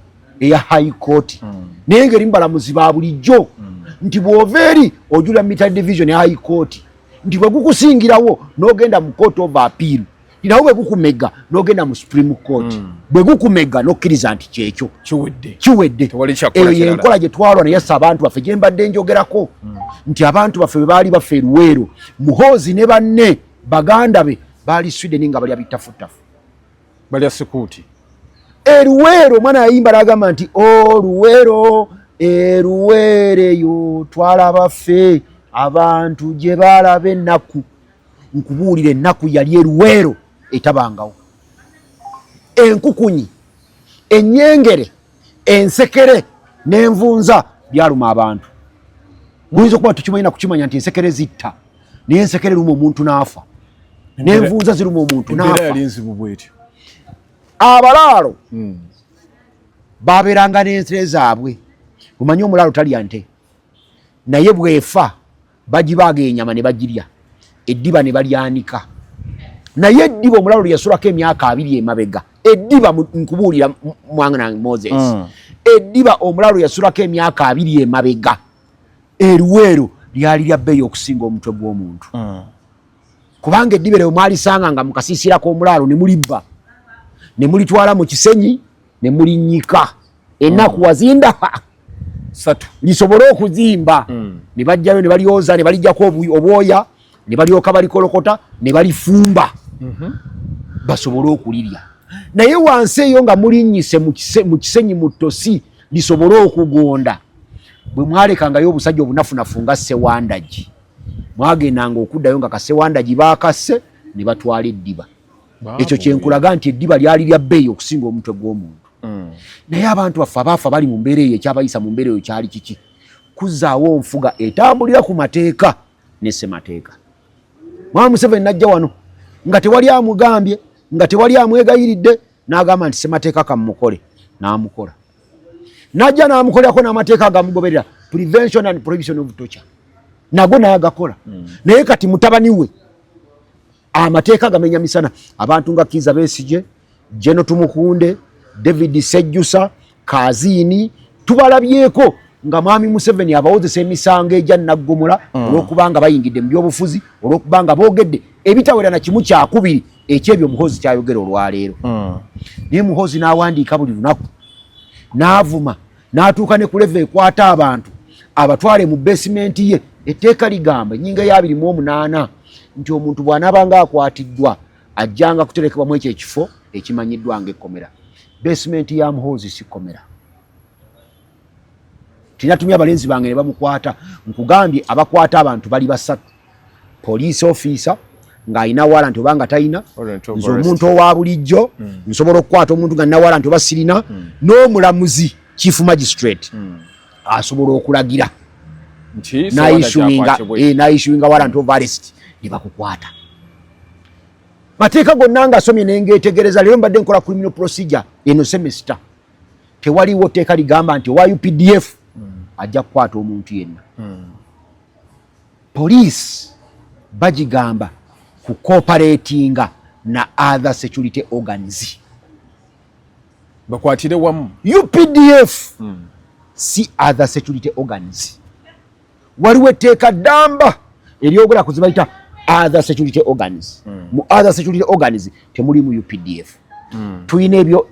eya high court naye ngeri mbalamuzi ba bulijjo nti bw'ova eri ojulira military division ya high court nti bwe gukusingirawo n'ogenda mu court of appeal nawo bwe gukumega n'ogenda mu supreme court bwe gukumega n'okkiriza nti kyekyo kiwedde eyo yenkola gye twalwa naye assa abantu baffe gye mbadde njogerako nti abantu baffe bwe baali baffe Luweero Muhoozi ne banne baganda be baali Sweden nga balya bitafutafu balya sikuuti Luweero omwana yayimba n'agamba nti Luweero Luweereyo twalaba ffe abantu gye balaba ennaku nkubuulira ennaku yali Luweero etabangawo enkukunyi ennyengere ensekere n'envunza byaluma abantu buyinza okuba tukimanya kukimanya nti ensekere zitta naye ensekere luma omuntu n'afa n'envunza ziruma omuntu n'afa abalaalo babeeranga n'ensere zaabwe omanyi omulaalo talya nte naye bwefa bagibaaga enyama ne bagirya eddiba ne balyanika naye eddiba omulaalo lyeyasulako emyaka 2 emabega eddiba nkubuulira mwange nange Moses eddiba omulaalo yasulako emyaka 2 emabega Luweero lyali lya bbeeyi okusinga omutwe gw'omuntu kubanga eddiba eryo mwalisanga nga mukasiisirako omulaalo ne mulibba ne mulitwala mu kisenyi ne mulinnyika ennaku wazinda lisobole okuzimba ne bajjayo ne balyoza ne balijjako obwoya ne balyoka balikolokota ne balifumba basobole okulirya naye wansi eyo nga mulinnyise mu kisenyi mu ttosi lisobole okugonda bwe mwalekangayo obusajja obunafunafu nga Ssewandagi mwagendanga okuddayo nga Kassewandagi baakasse ne batwala eddiba ekyo kyenkulaga nti eddiba lyali lya bbeeyi okusinga omutwe gw'omuntu naye abantu baffe abaafa bali mu mbeera eyo ekyabayisa mu mbeera eyo kyali kiki kuzzaawo nfuga etambulira ku mateeka ne ssemateeka Mwami Museveni najja wano nga tewali amugambye nga tewali amwegayiridde n'agamba nti ssemateeka kamukole n'amukola najja n'amukolerako n'amateeka agamugoberera prevention and prohibition of torture nago n'agakola naye kati mutabani we amateeka gamenya misana abantu nga Kizza Besigye Jeno Tumukunde David Sejjusa Kazini tubalabyeko nga Mwami Museveni abawozesa emisango ejja Naggomola olw'okubanga bayingidde mu byobufuzi olw'okubanga boogedde ebitawera na kimu kyakubiri ekyebyo Muhoozi kyayogera olwaleero naye Muhoozi n'awandiika buli lunaku n'avuma n'atuuka ne ku level ekwata abantu abatwale mu basement ye etteeka ligamba ennyinga ya 28 nti omuntu bw'anaabanga akwatiddwa ajjanga kuterekebwa mu ekyo ekifo ekimanyiddwa ng'ekkomera basement ya Muhoozi si kkomera tinatumya abalenzi bange ne bamukwata nkugambye abakwata abantu bali 3 police officer ng'alina warrant obanga talina nze omuntu owa bulijjo nsobola okukwata omuntu nga nina warrant oba sirina n'omulamuzi chief magistrate asobola okulagira n'ayissuinga warrant of arrest ne bakukwata mateeka gonna ng'asomye nengeetegereza leero mbadde nkola criminal procedure eno semester tewaliwo tteeka ligamba nti owa UPDF ajja kukwata omuntu yenna police bagigamba ku cooperatinga na other security organs bakwatire wamu. UPDF si other security organs. Waliwo etteeka ddamba eryogera ku zibayita other security organs. Mu other security organs temuli mu UPDF. Tuyina ebyo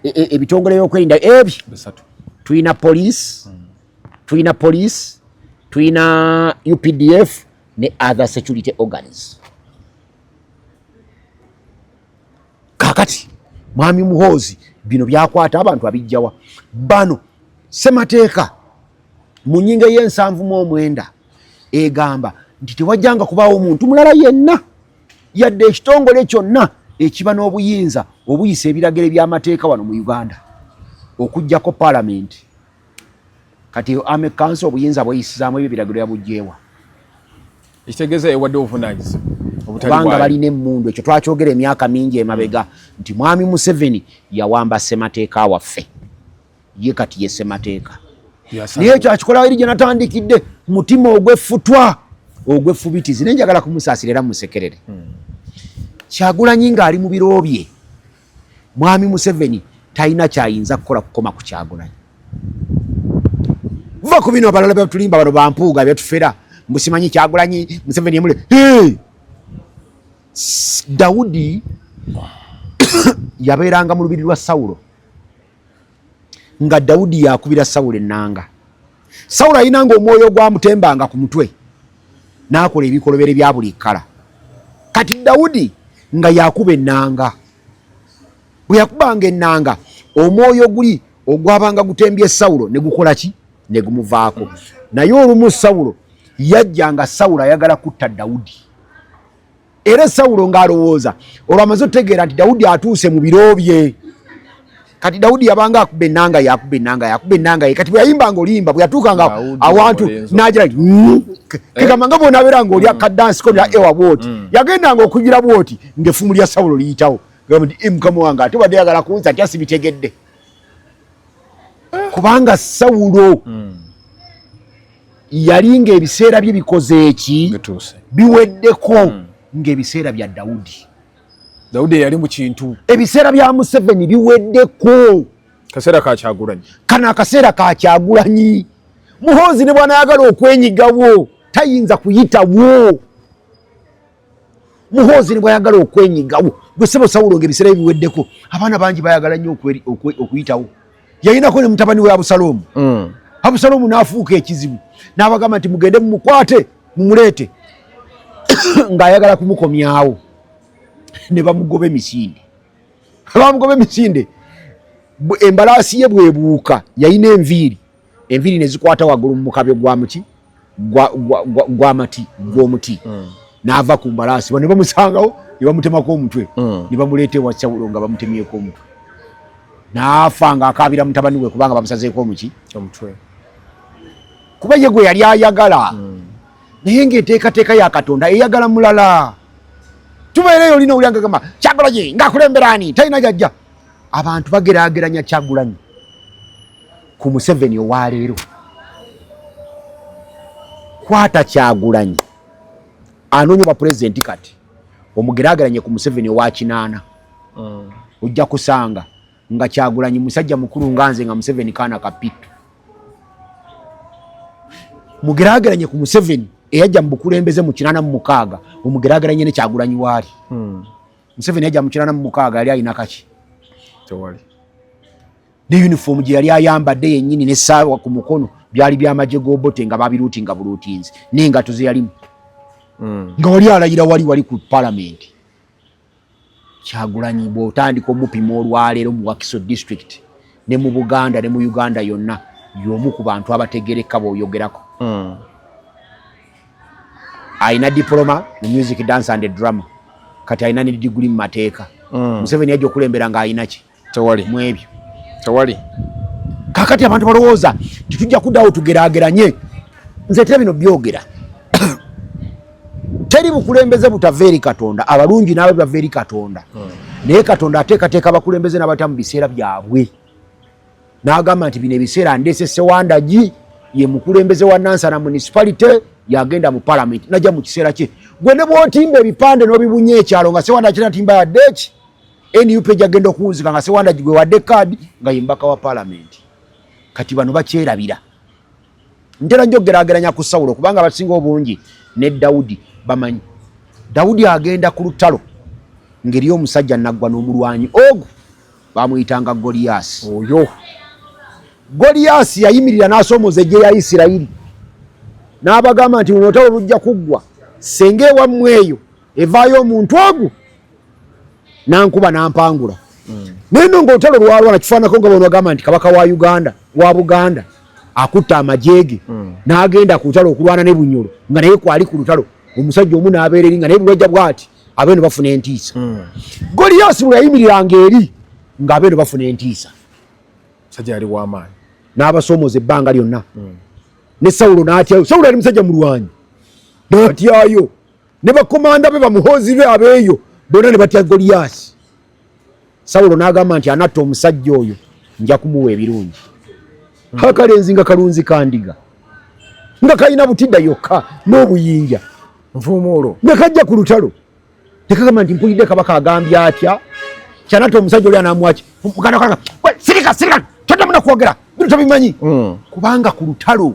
ebitongole by'okwerinda ebyo Bisatu. Tuyina police, tuyina UPDF ne other security organs. Kakati Mwami Muhoozi bino byakwata abantu abijjawa bano Ssemateeka mu nnyingo y'e7 egamba nti tewajjanga kubaawo omuntu mulala yenna yadde ekitongole kyonna ekiba n'obuyinza obuyisa ebiragiro by'amateeka wano mu Uganda okujjako Parliament. Kati Army Council obuyinza bweyisizaamu ebyo biragiro yabuggyeewa. Ekitegeeza ewadde obuvunaanyizibwa kubanga balina emmundu. Ekyo twakyogera emyaka mingi emabega nti Mwami Museveni yawamba Ssemateeka waffe, ye kati ye Ssemateeka. Naye ekyo akikola eri gye natandikidde mutima ogweffutwa ogweffubitizi nenjagala kumusaasira era musekerere. Kyagulanyi ng'ali mu biro bye, Mwami Museveni talina kyayinza kukola kukoma ku Kyagulanyi. Vuba ku bino abalala betulimba bano bampuuga betufera mbusimanyi Kyagulanyi Museveni emule. Daudi yabeeranga mu lubiri lwa Sawulo nga Daudi yakubira Sawulo ennanga. Sawulo ayinanga omwoyo gwamutembanga ku mutwe n'akola ebikolobere bya buli kkala. Kati Daudi nga yakuba ennanga, bwe yakubanga ennanga omwoyo guli ogwabanga gutembye Sawulo ne gukola ki? Ne gumuvaako. Naye olumu Sawulo yajjanga Sawulo ayagala kutta Daudi. Era Sawulo ng'alowooza olwamaze otegeera nti Daudi atuuse mu biro bye. Kati Daudi yabanga akuba ennanga yakuba ennanga kati bwe yayimbanga olimba bwe yatuukanga awantu n'agira kegamanga bona abeera ng'oli akadansi ko lya ewa bwoti yagendanga okugira bwoti ng'effumu lya Sawulo liyitawo gamba nti mukama wange ate wadde yagala kunza atya sibitegedde. Kubanga Sawulo yali ng'ebiseera bye bikoze eki biweddeko ng'ebiseera bya Daudi. Daudi yali mu kintu. Ebiseera bya Museveni biweddeko. Kaseera ka Kyagulanyi. Kana akaseera ka Kyagulanyi. Muhoozi ne bw'anaayagala okwenyigawo tayinza kuyitawo. Muhoozi ne bw'ayagala okwenyigawo gwe ssebo Sawulo ng'ebiseera biweddeko abaana bangi bayagala nnyo okuyitawo. Yayinako ne mutabani we Abusalomu. Abusalomu n'afuuka ekizibu n'abagamba nti mugende mumukwate mumuleete ng'ayagala kumukomyawo. Ne bamugoba emisinde. Bamugoba emisinde. Embalaasi ye bwebuuka yayina enviiri ne zikwata waggulu mu mukabyo gwa muti gw'amati gw'omuti. N'ava ku mbalaasi ne bamusangawo ne bamutemako omutwe ne bamuleeta ewa Sawulo nga bamutemyeko omutwe. N'afa ng'akaabira mutabani we kubanga bamusazeeko omutwe. Kuba ye gwe yali ayagala. Naye ng'enteekateeka ya Katonda eyagala mulala. Tubeereyo olina owulira ngagamba Kyagulanyi ng'akulemberaani talina jajja. Abantu bageraageranya Kyagulanyi ku Museveni owaleero. Kwata Kyagulanyi anoonya bwa pulezidenti kati omugeraageranye ku Museveni owa kinaana. Ojja kusanga nga Kyagulanyi musajja mukulu nga nze nga Museveni kaana kapitu. Mugeraageranye ku Museveni eyajja mu bukulembeze mu 86 omugeraageranye ne Kyagulanyi waali. Museveni yajja mu 86 yali alina kaki? Tewali. Ne uniform gye yali ayambadde yennyini n'essaawa ku mukono byali by'amagye g'obote nga babiruutinga buluutinzi n'engato ze yalimu. Nga wali alayira wali ku Parliament. Kyagulanyi bw'otandika omupima olwaleero mu Wakiso district ne mu Buganda ne mu Uganda yonna y'omu ku bantu abategereka bw'oyogerako. Aina diploma mu music, dance and drama. Kati aina ne degree mu mateeka. Museveni yajja okulembera nga ayina ki? Tewali. Mu ebyo. Tewali. Kakati abantu balowooza tujja kuddawo tugeraageranye. Nze tera bino byogera. Teri bukulembeze butava eri Katonda, abalungi n'ababi bava eri Katonda. Naye Katonda ateekateeka abakulembeze n'abayita mu biseera byabwe. N'agamba nti bino ebiseera ndeese Ssewandagi ye mukulembeze wa Nansana municipality yagenda mu Parliament najja mu kiseera kye gwe ne bw'otimba ebipande n'obibunya ekyalo nga Sewanda akina timba yadde eki NUP agenda okuwunzika nga Sewanda gwe wadde kaadi nga yimbaka wa palamenti. Kati bano bakyerabira. Ntera nnyo geraageranya ku Sawulo kubanga abasinga obungi ne Dawudi bamanyi. Dawudi agenda ku lutalo ngeri omusajja naggwa n'omulwanyi ogwo bamuyitanga Goliath. Oyo Goliath yayimirira n'asoomoza eggye ya Isirayiri n'abagamba nti luno olutalo lujja kuggwa senge ewammwe eyo evaayo omuntu ogwo nankuba nampangula. Neno ng'olutalo lwalwana kifaanako nga bono bagamba nti kabaka wa Uganda wa Buganda akutta amajege n'agenda ku lutalo okulwana ne Bunyoro nga naye kwali ku lutalo omusajja omu n'abeera eri nga naye bulwajja bw'ati abeeno bafuna entiisa. Goliath bwe yayimiriranga eri ng'abeeno bafuna entiisa. musajja yali w'amaanyi n'abasoomoza ebbanga lyonna. Ne Sawulo n'atyayo. Sawulo yali musajja mulwanyi n'atyayo ne bakomanda be bamuhoozi be abeeyo bonna ne batya Goliath. Sawulo n'agamba nti anatta omusajja oyo nja kumuwa ebirungi. Akalenzi nga kalunzi kandiga nga kalina butidda yokka n'obuyinja nvuumuulo ne kajja ku lutalo ne kagamba nti mpulidde kabaka agambye atya kyanatta omusajja oli anaamuwaki muganda sirika toddamu nakwogera bino tobimanyi kubanga ku lutalo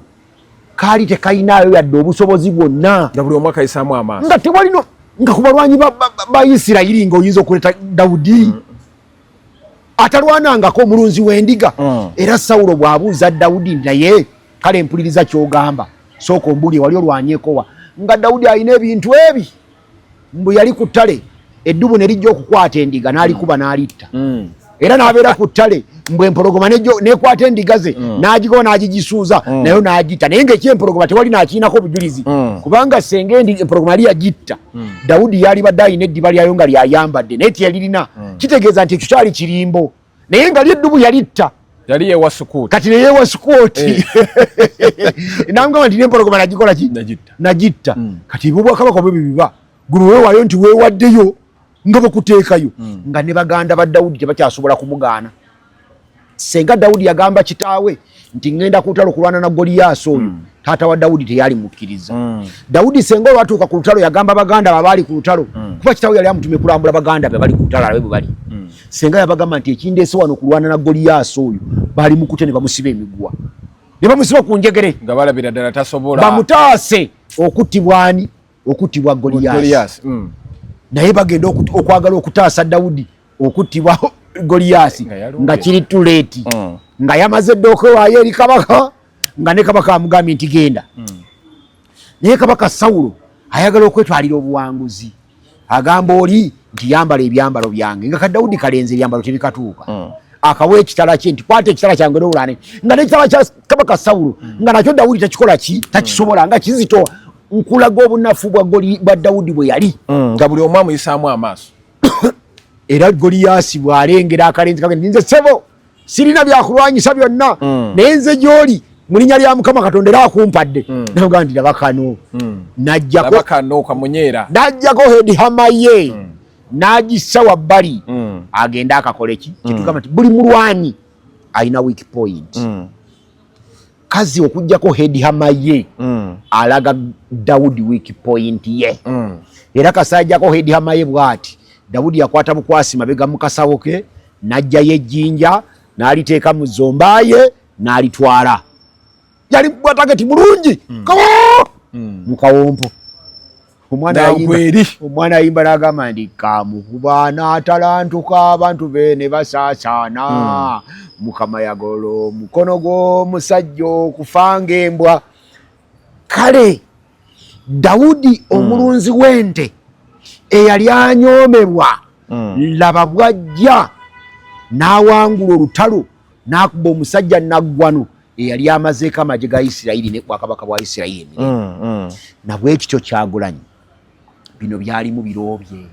kaali tekalinayo yadde obusobozi bwonna nga buli omu akayisaamu amaaso nga tewalino nga ku balwanyi ba Isirayiri ng'oyinza okuleta Dawudi atalwanangako omulunzi w'endiga. Era Sawulo bw'abuuza Dawudi naye kale mpuliriza ky'ogamba sooka ombuulire wali olwanyeekowa nga Dawudi alina ebintu ebi mbu yali ku ttale eddubu ne lijja okukwata endiga n'alikuba n'alitta. Era n'abeera ku ttale mbu empologoma n'ekwata endiga ze n'agigoba n'agigisuuza nayo n'agitta naye ng'ekyempologoma tewali n'akiinako bujulizi kubanga senga empologoma yali yagitta Dawudi yali badde alina eddiba lyayo nga lyayambadde naye teyalirina kitegeeza nti ekyo kyali kirimbo naye nga ly'eddubu yalitta yali yeewa sukuuti kati neyeewa sukuuti namugamba nti n'empologoma nagikola ki nagitta kati bwobwakabaka bwe biba guno weewaayo nti weewaddeyo nga bakuteekayo nga ne baganda ba Dawudi tebakyasobola kumugaana. Senga Dawudi yagamba kitaawe nti ngenda ku lutalo okulwana na Goliath oyo taata wa Dawudi teyali mukkiriza. Dawudi senga olwatuuka ku lutalo yagamba baganda babaali ku lutalo kuba kitaawe yali amutumye kulambula baganda be bali ku lutalo alabe bwe bali. Senga yabagamba nti ekindeese wano okulwana na Goliath oyo baali mukute ne bamusiba emiguwa ne bamusiba ku njegere nga balabira ddala tasobola bamutaase okuttibwani okuttibwa Goliath. Naye bagenda okwagala okutaasa Dawudi okuttibwa Goliath nga kiri tuleeti nga yamaze dde okwewaayo eri kabaka nga ne kabaka amugambye nti genda. Naye kabaka Sawulo ayagala okwetwalira obuwanguzi agamba oli nti yambala ebyambalo byange nga Dawudi kalenze ebyambalo tebikatuuka akawa ekitala kye nti kwata ekitala kyange n'owulane nga n'ekitala kya kabaka Sawulo nga nakyo Dawudi takikola ki takisobola nga kizito nkulaga obunafu bwa Dawudi bwe yali nga buli omu amuyisaamu amaaso. Era Goliath bw'alengera akalenzi kagenda nze sebo sirina byakulwanyisa byonna naye nze gy'oli mu linnya lya Mukama Katonda era akumpadde naga nti laba kano n'ajjako heedi hamaye n'agissa wabbali agenda akakole ki kitugamba nti buli mulwanyi alina weak point. Kazi okujjako heedi hamaye alaga Dawudi weak point ye era kasajjako heedi hamaye bw'ati Dawudi yakwata bukwasi mabega mukasawo ke n'ajjayo ejjinja n'aliteeka mu zombaaye n'alitwala yali bwatageti bulungi mukawompo. Omwana ayimba n'agamba nti kamukuba n'atalantuka abantu be ne basaasaana Mukama yagola omukono gw'omusajja okufa ng'embwa. Kale Dawudi omulunzi w'ente eyali anyoomebwa laba bwajja n'awangula olutalo n'akuba omusajja naggwano eyali amazeeko amagye ga Isirayiri ne bwakabaka bwa Isirayiri nabwe ekityo Kyagulanyi bino byalimu birobye.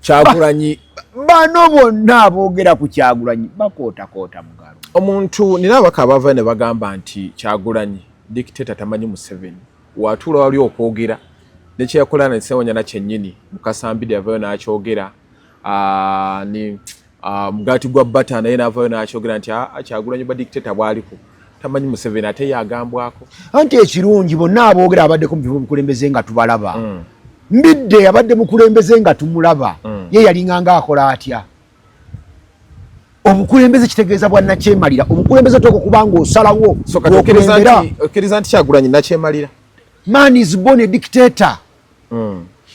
Kyagulanyi bano bonna aboogera ku Kyagulanyi bakootakoota mugalo. Omuntu nina abaka abava ne bagamba nti Kyagulanyi dictator tamanyi Museveni watuula wali okwogera nekyeyakola na Sewanya na kyennyini Mukasambide yavayo n'akyogera ni mugati gwa bata naye n'avayo n'akyogera nti Kyagulanyi ba dictator bwaliko tamanyi Museveni ate yagambwako. Anti ekirungi bonna aboogera abaddeko mu bikulembeze nga tubalaba Mbidde abadde mukulembeze nga tumulaba ye yalinganga akola atya. Obukulembeze kitegeeza bwa nakyemalira. Obukulembeze toko kubanga osalawo okiriza nti Kyagulanyi nakyemalira. Man is born a dictator.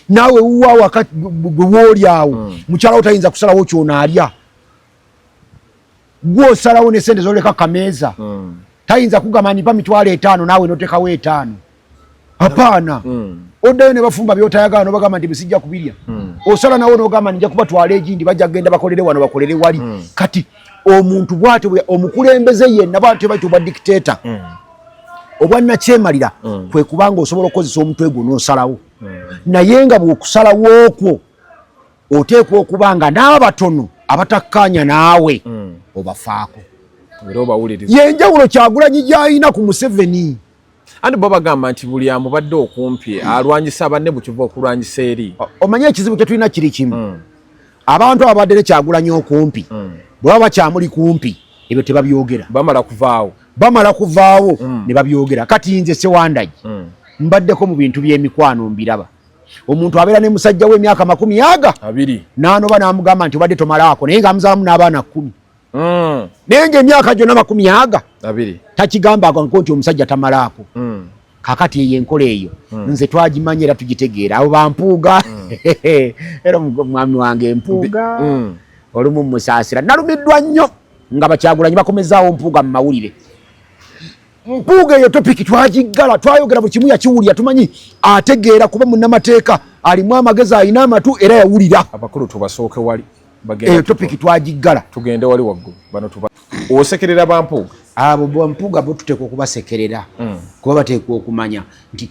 Nawe uwa wakati gwoli awo mukyala otayinza kusalawo kyonaalya. Gwo osalawo ne sente zoleka kameeza. Tayinza kugamba nipa mitwalo 5 nawe notekawo 5. Hapana. Odayo ne bafumba byotayagala no bagamba nti bisijja kubirya. Osala nawo no gamba nja kubatwala egindi bajja genda bakolere wano bakolere wali. Kati omuntu bwate omukulembeze yenna bwate batu ba dictator. Obwanna kyemalira kwe kubanga osobola okozesa omutwe gwo n'osalawo. Naye nga bw'okusalawo okwo oteekwa okubanga n'abatono abatakkanya naawe obafaako. Yenjawulo Kyagulanyi gy'alina ku Museveni. Andi bo bagamba nti buli amubadde okumpi alwanyisa banne bukiva okulwanyisa eri. Omanye ekizibu kye tulina kiri kimu. Abantu abadde ne Kyagulanyi okumpi bwe baba kyamuli kumpi ebyo tebabyogera. Bamala kuvaawo ne babyogera. Kati nze Sewandagi mbaddeko mu bintu by'emikwano mbiraba. Omuntu abeera ne musajja w'emyaka 20 n'anoba n'amugamba nti obadde tomalaako naye ng'amuzaamu n'abaana 10. Naye ng'emyaka gyonna 20 takigamba nti omusajja tamalaako. Kakati eyo enkola eyo nze twagimanya era tugitegeera. Abo bampuuga era mwami wange Mpuuga olumu musaasira nalumiddwa nnyo nga Bakyagulanyi bakomezaawo Mpuuga mu mawulire. Mpuuga eyo topiki twagiggala twayogera buli kimu yakiwulira tumanyi ategeera kuba munnamateeka alimu amagezi alina amatu era yawulira. Abakulu tubasooke wali eyo topiki twagiggala tugende wali waggulu bano tuba osekerera Bampuuga. Abo Bampuuga bo tuteekwa okubasekerera kuba bateekwa okumanya nti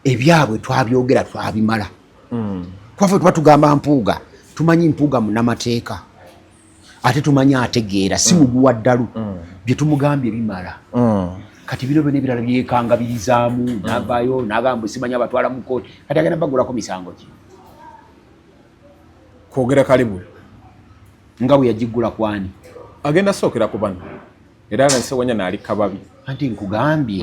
ebyabwe twabyogera twabimala. Kwaffe tuba tugamba Mpuuga tumanyi Mpuuga munnamateeka ate tumanyi ategeera si muguwa ddalu bye tumugambye bimala. Kati biro bino ebirala byekangabilizaamu n'avaayo n'agamba simanya abatwala mu kkooti kati agenda bagulako misango ki kwogera kalibu nga bwe yagiggula kwani agenda sookera ku bano era Allan Sewanya n'ali kababi. Anti nkugambye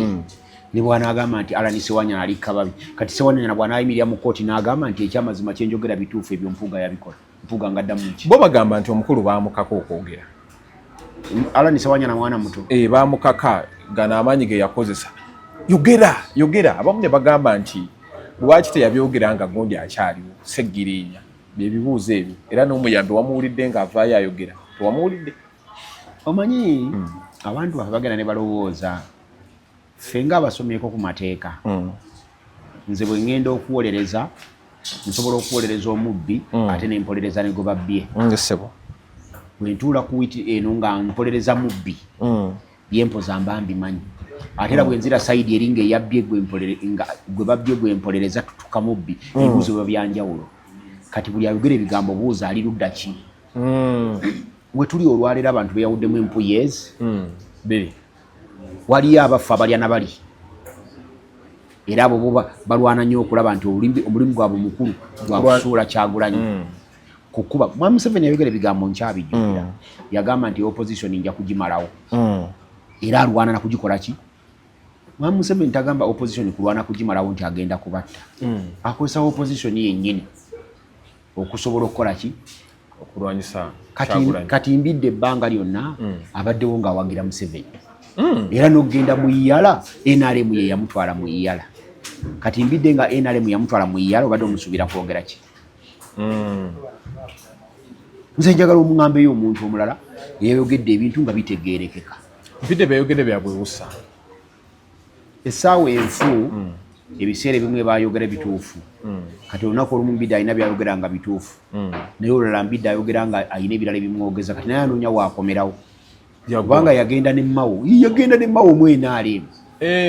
ne bw'anaagamba nti Allan Sewanya n'ali kababi kati Sewanya bw'anaayimirira mu kkooti n'agamba nti ekyamazima kye njogera bituufu ebyo Mpuuga yabikola. Mpuuga ngaddamu ki bo bagamba nti omukulu baamukaka okwogera. Allan Sewanya na mwana muto baamukaka gana amaanyi ge yakozesa. Yogera abamu ne bagamba nti lwaki teyabyogera nga gundi akyaliwo Seggirinya byebibuuzo ebyo era n'omuyambi wamuwulidde ng'avaayo ayogera tewamuwulidde. Omanyi abantu bagenda ne balowooza ffe nga abasomyeko ku mateeka nze bwe ngenda okuwolereza nsobola okuwolereza omubbi ate ne mpolereza ne gobabbye. Bwe ntuula ku witi eno nga mpolereza mubbi byempoza mba mbimanyi ate era bwe nzira sayidi eringa eyabbye gwe babbye gwe mpolereza tutuka mubbi ebibuuzo biba byanjawulo. Kati buli ayogera ebigambo buuza ali ludda ki. We tuli olwaleero abantu beyawuddemu empuyezi waliyo abafa abalya na bali era abo bo balwana nnyo okulaba nti omulimu gwabwe mukulu gwa kusuula Kyagulanyi. Kukuba Mwami Museveni yayogera ebigambo nkyabijjukira yagamba nti opposition nja kugimalawo era alwana na kugikola ki. Mwami Museveni tagamba opposition kulwana kugimalawo nti agenda kubatta. Akozesa opposition yennyini okusobola okukola ki okulwanyisa kati mbidde ebbanga lyonna abaddewo ng'awagira Museveni era n'okugenda mu iyala NRM ye yamutwala mu iyala. Kati mbidde nga NRM yamutwala mu iyala obadde omusuubira kwogera ki. Nze njagala omuŋŋambeyo omuntu omulala yayogedde ebintu nga bitegeerekeka. Mbidde beeyogedde byabwewusa essaawa enfu ebiseera ebimwe bayogera bituufu. Kati olunaku olumu Mbidde alina byayogera nga bituufu naye olulala Mbidde ayogera nga alina ebirala ebimwogeza kati naye anoonya waakomerawo kubanga yagenda ne Mao mu NRM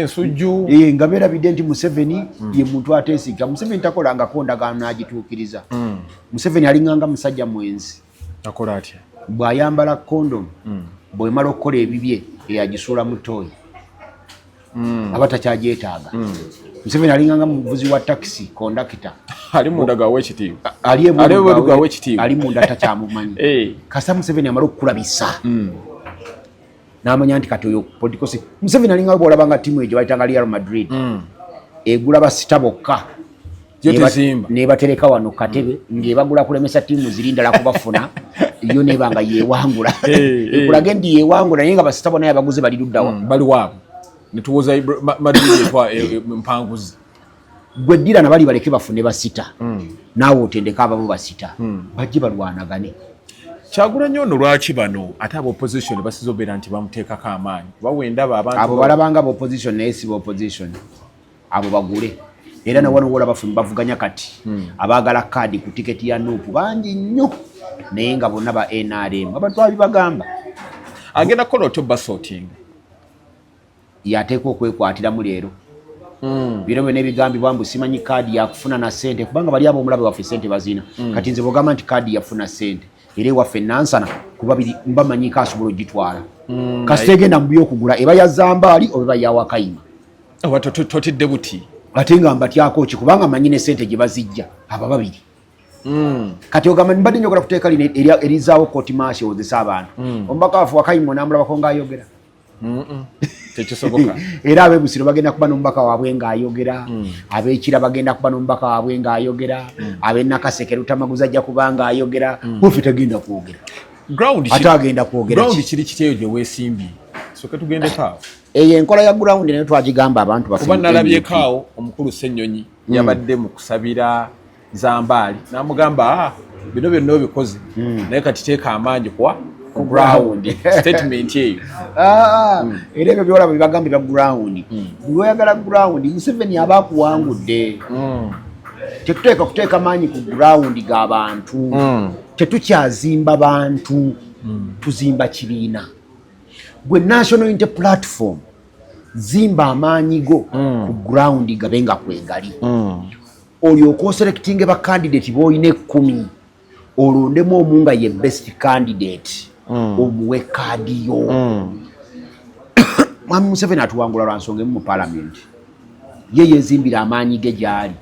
nsujju nga beerabidde nti Museveni ye muntu ateesiga. Museveni takolangako ndagaano n'agituukiriza. Museveni alinganga musajja mwenzi akola atya bw'ayambala kondomu bw'emala okukola ebibye eyagisuula mu ttooyi aba takyagyetaaga. Museveni alinganga muvuzi wa takisi kondakita ali munda gaw'ekitiibwa ali munda takyamumanyi. Kasa Museveni amala okukulabisa n'amanya nti kati oyo political Museveni alinga bw'olabanga ttiimu egyo bayitanga Real Madrid egula basita bokka nebatereka wano katebe ng'ebagula kulemesa ttiimu zirindala kubafuna yo nebanga yewangula ekulaga ndi yewangula naye nga basita bonna yabaguze bali luddawa bali waabo netuwoza madini etwa mpanguzi gwe ddira na bali baleke bafune basita naawe otendeka ababo basita bajje balwanagane Kyagulanyi ono lwaki bano ate aba opposition basizobeera nti bamuteekako amaanyi bawendaba abantu abo balabanga ba opposition naye si ba opposition abo bagule era na wano wola bafumbi bavuganya kati abaagala kaadi ku tiketi ya Nuupu bangi nnyo naye nga bonna ba NRM abantu abibagamba agenda kukola otyo basorting yateekwa okwekwatiramu leero biro byonna ebigambibwa mbu simanyi kaadi yakufuna na ssente kubanga bali abo omulabe waffe ssente bazina kati nze bwogamba nti kaadi yafuna ssente era ewaffe Nansana kuba mbamanyiko asobola ogitwala kasita egenda mu byokugula eba ya Zambaali oba ya Wakayima totidde buti ate nga mbatyako ki kubanga manyi ne ssente gye bazijja aba babiri kati ogamba mbadde njogera kuteeka lino erizaawo kooti maashi ozesa abantu omubaka waffe Wakayima onamulabako ng'ayogera tekisoboka era ab'ebusiro bagenda kuba n'omubaka waabwe ng'ayogera ab'ekira bagenda kuba n'omubaka waabwe ng'ayogera ab'enakaseke Lutamaguzi ajja kuba ng'ayogera waffe tagenda kwogera ate agenda kwogera ground kiri kityeyo gye weesimbye soke tugendeko awo eyo enkola ya ground nayo twagigamba abantu baffe kuba nalabyeko awo omukulu Ssennyonyi yabadde mu kusabira Zambaali n'amugamba bino byonna obikoze naye kati teeka amaanyi kwa ground statement eyo era ebyo byolaba bibagamba bya ground buli oyagala ground Museveni aba akuwangudde tetuteeka kuteeka maanyi ku ground g'abantu tetukyazimba bantu tuzimba kibiina gwe National Unity Platform zimba amaanyi go ku ground gabenga kwegali olyoka oselectinge ba candidate boyine 10 olondemu omu nga ye best candidate omuwe kaadi yo Mwami Museveni atuwangula lwa nsonga emu mu parliament ye yezimbira amaanyi ge gyali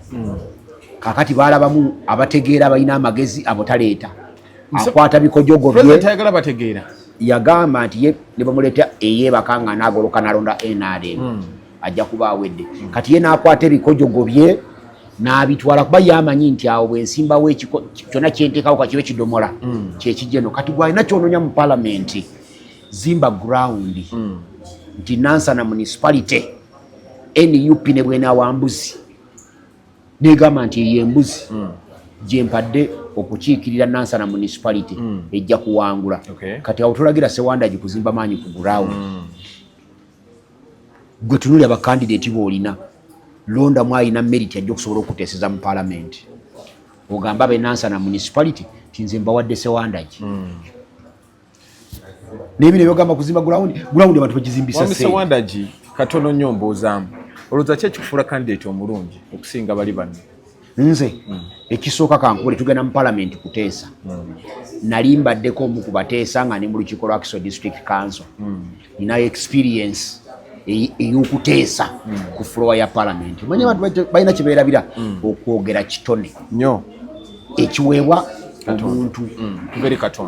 kakati baalabamu abategeera balina amagezi abo taleeta akwata bikojogo bye yagamba nti ye ne bamuleeta eyeebaka nga n'agoloka n'alonda NRM ajja kuba awedde kati ye n'akwata ebikojogo bye n'abitwala kuba yamanyi nti awo bwensimbawo kyonna kyenteekawo kakibe kidomola kyekijeno kati gwalina kyononya mu parliament zimba ground nti Nansana municipality NUP ne bwenawambuzi negamba nti yembuzi gyempadde okukiikirira Nansana municipality ejja kuwangula kati awo tulagira Sewandagi kuzimba maanyi ku ground gwe tunulya bakandidate boolina londa mwayina merit ajja okusobola okuteeseza mu parliament ogamba be Nansana municipality tinze mbawadde Sewandagi n'ebino byogamba kuzimba ground abantu bakizimbisa Sewandagi katono nnyo mbuuzaamu olowooza ki ekikufuula candidate omulungi okusinga bali banno nze ekisooka kankubule tugenda mu parliament kuteesa nali mbaddeko omu ku bateesa nga ne mu lukiiko lwa Kiso District Council ninayo experience ey'okuteesa ku floor ya parliament manye abantu balina kye beerabira okwogera kitone nnyo ekiweebwa omuntu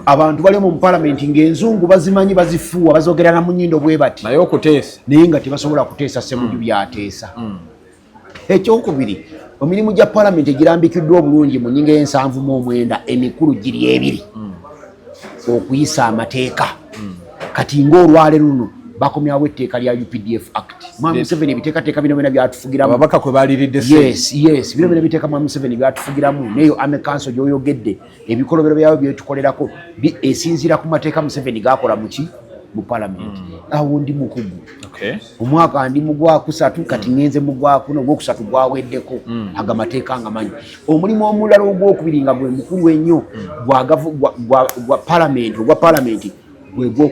abantu bali mu parliament ng'enzungu bazimanyi bazifuuwa bazogerana mu nnyindo bwe bati naye okuteesa naye nga tebasobola kuteesa Ssemujju byateesa ekyokubiri emirimu gya parliament egirambikiddwa obulungi mu nnyingo y'ensanvu-mu-9 emikulu giri ebiri okuyisa amateeka kati ng'olwaleero luno bakomyawo etteeka lya UPDF Act Mwami Museveni ebiteekateeka bino byonna byatufugiramu ababaka kwe baliridde yes bino byonna biteeka Mwami Museveni byatufugiramu neyo Ame Council gy'oyogedde ebikolobero byawe byetukolerako esinziira ku mateeka Museveni gakola mu parliament awo ndi mukugu omwaka ndi mu Gwakusatu kati ngenze mu Gwakuno Gwokusatu gwaweddeko agamateeka nga manyi omulimu omulala ogwokubiri nga gwe mukulu ennyo gwa parliament gwe gwo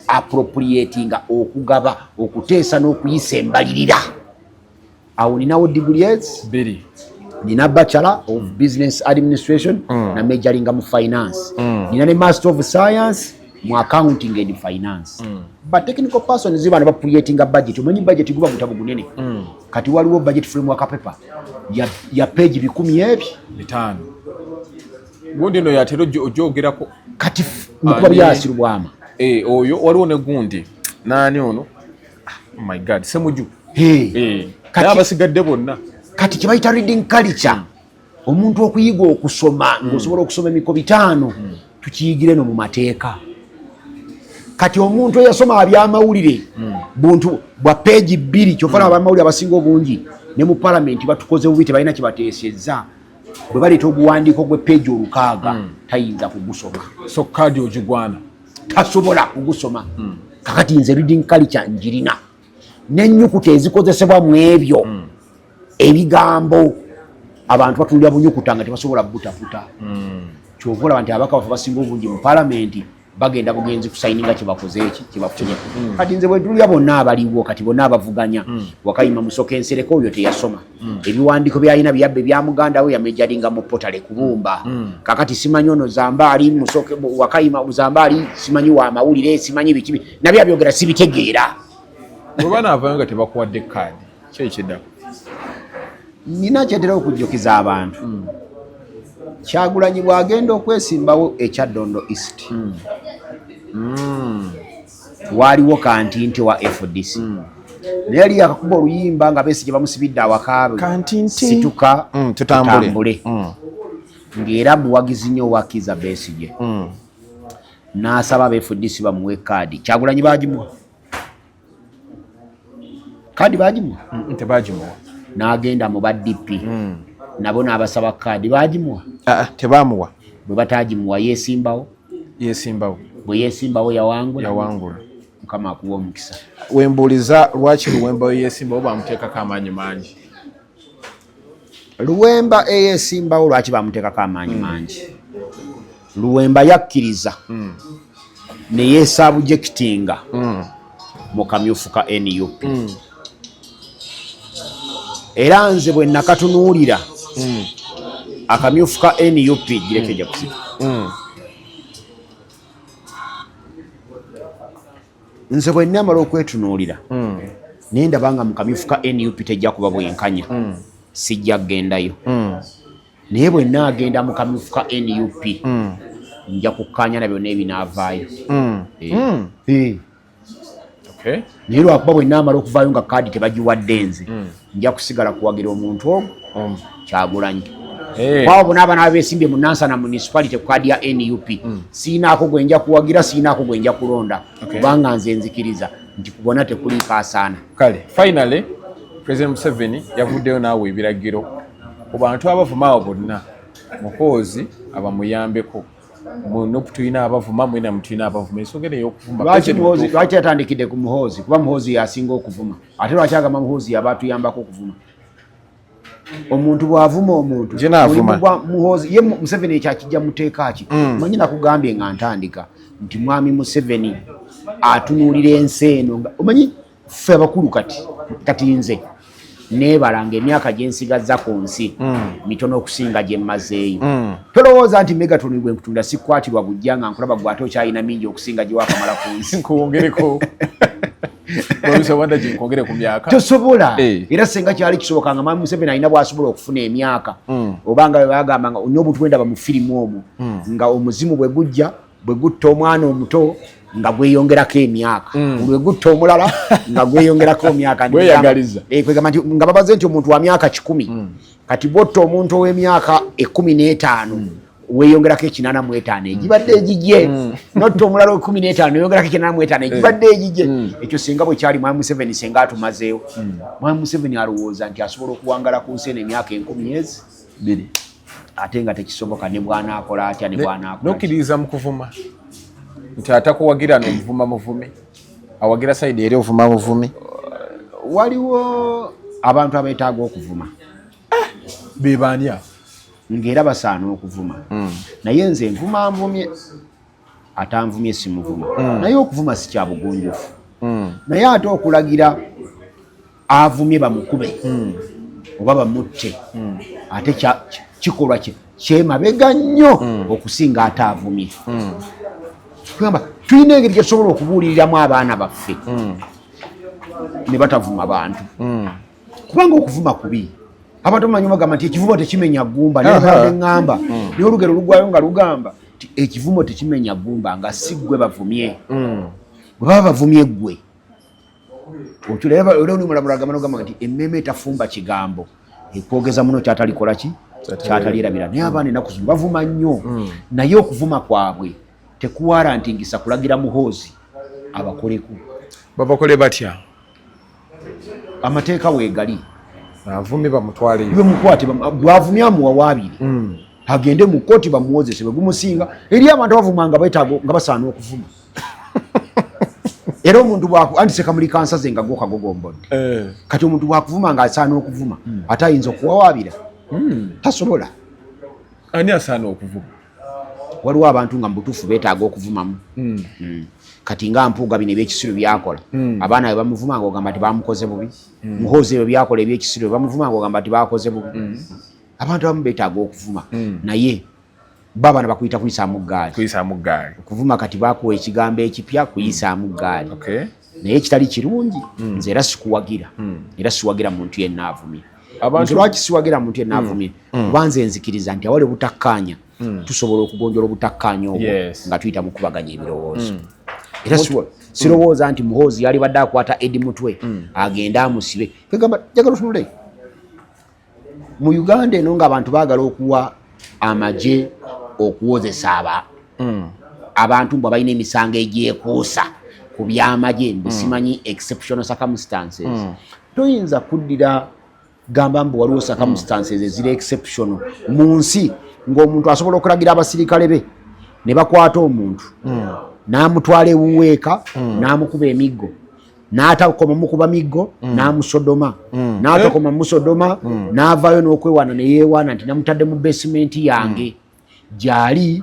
appropriatinga okugaba okuteesa n'okuyisa embalirira awo ninawo degrees nina Bachelor of Business Administration na majoringa mu finance nina ne Master of Science mu accounting and finance but technical person ziba ne bapuriatinga budget omanyi budget guba gutabo gunene kati waliwo budget framework paper ya page 15 gundi no yatero ojogerako kati mukuba byasirubwama oyo waliwo ne gundi nani ono oh my god Ssemujju kati abasigadde bonna kati kibayita reading culture omuntu okuyiga okusoma ng'osobola okusoma emiko 5 tukiyigire no mu mateeka. Kati omuntu eyasoma abyamawulire buntu bwa peegi 2 kyofana abamawulire abasinga obungi ne mu palamenti batukoze bubi tebalina kibateesezza bwe baleeta obuwandiiko gwe peegi 6 tayinza kugusoma. So kadi ogigwana tasobola kugusoma. Kakati nze reading culture njirina n'ennyukuta ezikozesebwa mu ebyo ebigambo abantu batulira bunyukuta nga tebasobola butafuta. Kyova olaba nti abaka bafa basinga obungi mu palamenti bagenda bugenzi kusayininga kibakoze eki kibafunye. Kati nze bwe tulya bonna abaliwo kati bonna abavuganya Wakayima Musoke Nsereko oyo teyasoma ebiwandiiko byalina byabbe bya muganda we yamejalinga mu potale kubumba. Kakati simanyi ono Zambaali Musoke Wakayima Zambaali simanyi wa mawulire simanyi bikibi nabyo abyogera sibitegeera. Bwana avayo nga tebakuwadde kadi kye ekidda. Nina kyetera okujjukiza abantu. Kyagulanyi bwagenda okwesimbawo ekyaddondo East. Waliwo kantinti wa FDC. Naye yali akakuba oluyimba nga Besigye bamusibidde awakaabe. Kantinti situka tutambule. Ng'era muwagizi nnyo wa Kizza Besigye. N'asaba aba FDC bamuwe kaadi. Kyagulanyi baagimuwa. Kaadi baagimuwa? Tebagimuwa. N'agenda mu ba DP. Nabo n'abasaba kaadi baagimuwa? Tebaamuwa. Bwe bataagimuwa yeesimbawo? Yeesimbawo. Bwe yeesimbawo yawangula? Yawangula. Mukama akuwa omukisa. Wembuuliza lwaki Luwemba yeesimbawo bamuteekako amaanyi mangi? Luwemba eyeesimbawo lwaki bamuteekako amaanyi mangi? Luwemba yakkiriza ne yeesabujectinga mu kamyufu ka NUP. Era nze bwe nakatunuulira akamyufu ka NUP gireke ja kusika. Nze bwe namala okwetunuulira nendaba nga mu kamyufu ka NUP tejja kuba bwenkanya sijja kugendayo. Naye bwe naagenda mu kamyufu ka NUP nja kukkanya na byonna ebinaavaayo. Naye lwakuba bwe naamala okuvaayo nga kaadi tebagiwadde nze nja kusigala kuwagira omuntu ogwo Kyagulanyi. Kwabo n'abaana abeesimbye mu Nansana municipality ku kaadi ya NUP siinaako gwe nja kuwagira siinaako gwe nja kulonda kubanga nze nzikiriza nti kubona tekuli kaasaana. Kale finally President Museveni yavuddeyo naawe ebiragiro ku bantu abavuma abo bonna muhoozi abamuyambeko Nupu tuyina abavuma mwina mutuyina abavuma ensonga ey'okuvuma. Lwaki yatandikidde ku Muhoozi? Kuba Muhoozi yasinga okuvuma. Ate lwaki agamba Muhoozi yabatuyambako okuvuma? Omuntu bw'avuma omuntu Muhoozi ye Museveni ekyakijja muteeka ki? Manyi nakugambye nga ntandika nti mwami Museveni atunuulira ensi eno. Omanyi ffe abakulu kati nze neebalanga emyaka gye nsigazza ku nsi mitono okusinga gye mmazeeyo. Tolowooza nti Megaton gwe nkutunda sikwatirwa gujja nga nkulaba gwe ate okyalina mingi okusinga gye waakamala ku nsi. Nkwongereko nkwongere ku myaka tosobola. Era senga kyali kisoboka nga mwami Museveni alina bw'asobola okufuna emyaka obanga bwe bagamba nga n'obuntu bwendaba mu firimu omwo nga omuzimu bwe gujja bwe gutta omwana omuto nga gweyongerako emyaka lwe gutta omulala nga gweyongerako emyaka gweyagaliza kwegamba nti nga babaze nti omuntu wa myaka 10 kati botta omuntu ow'emyaka 15 weyongerako 85 egibadde egijje notta omulala 15 yongerako 85 egibadde egijje. Ekyo singa bwe kyali mwami Museveni senga atumazeewo. Mwami Museveni alowooza nti asobola okuwangala ku nsi eno emyaka 10 ate nga tekisoboka ne bw'anaakola atya ne bw'anaakola. Nokkiriza mu kuvuma nti atakuwagira n'omuvuma muvume awagira sayidi eri ovuma muvume? Waliwo abantu abeetaaga okuvuma be baani abo? Ng'era basaana okuvuma. Naye nze nvuma nvumye atanvumye simuvuma. Naye okuvuma si kya bugunjufu. Naye ate okulagira avumye bamukube oba bamutte ate kikolwa kyemabega nnyo okusinga ate avumye. Kugamba tulina engeri gye tusobola okubuuliriramu abaana baffe ne batavuma bantu kubanga okuvuma kubi. Abantu bamanyi bagamba nti ekivumo tekimenya ggumba. Naye ngamba naye olugero lugwayo nga lugamba nti ekivumo tekimenya ggumba nga si ggwe bavumye. Bwe baba bavumye ggwe okyolera olwo mulamula gamba nti emmeme etafumba kigambo ekwogeza muno kyatalikola ki kyatalirabira naye abaana ennaku zino bavuma nnyo naye okuvuma kwabwe tekuwarantingisa kulagira muhoozi abakoleku babakole batya amateeka weegali avumi bamutwale bemukwate bwavumye amuwa waabiri agende mu kkooti bamuwozese bwe gumusinga eri abantu abavuma nga beetaaga nga basaana okuvuma era omuntu anti sekamuli kansaze nga gokagogombodde kati omuntu bwakuvuma nga asaana okuvuma ate ayinza okuwawaabira tasobola ani asaana okuvuma waliwo abantu nga mubutuufu beetaaga okuvumamu kati nga mpuuga bino ebyekisiro byakola abaana bwe bamuvuma nga ogamba nti bamukoze bubi muhoozi ebyo byakola ebyekisiro bamuvuma nga ogamba nti bakoze bubi abantu abamu beetaaga okuvuma naye babana bakuyita kuyisaamu ggaali okuvuma kati bakuwa ekigambo ekipya kuyisaamu ggaali naye kitali kirungi nze era sikuwagira era siwagira muntu yenna avumye nze lwaki siwagira muntu yenna avumye kuba nze nzikiriza nti awali obutakkaanya tusobola okugonjola obutakkaanya obwo nga tuyita mu kubaganya ebirowoozo era sirowooza nti muhoozi yali badde akwata edi mutwe agende amusibe egamba jagala otunule mu Uganda eno ng'abantu baagala okuwa amagye okuwozesa abantu mbu balina emisango egyekuusa ku byamagye mbisimanyi exceptional circumstances toyinza kuddira gamba mbu waliwo circumstances eziri exceptional mu nsi ng'omuntu asobola okulagira abasirikale be ne bakwata omuntu n'amutwala ewuweeka n'amukuba emiggo n'atakoma mukuba miggo n'amusodoma n'atakoma musodoma n'avaayo n'okwewaana ne yeewaana nti namutadde mu basement yange gyali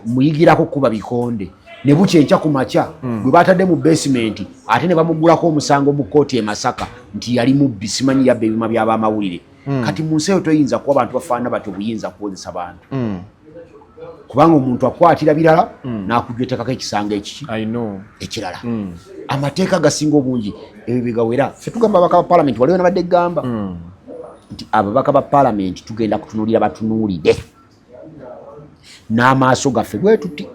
muyigirako kuba bikonde ne bukya enkya ku makya gwe batadde mu basement ate ne bamugulako omusango mu kkooti e Masaka nti yali mubbi simanyi yabba ebima by'abamawulire kati mu nsi eyo toyinza kuba abantu bafaanana batyo buyinza kuwozesa bantu kubanga omuntu akwatira birala n'akujwetekako ekisango ekirala amateeka gasinga obungi ebyo bigawera ffe tugamba ababaka ba paalamenti waliwo nabadde gamba nti ababaka ba paalamenti tugenda kutunuulira batunuulire n'amaaso gaffe bwe tuti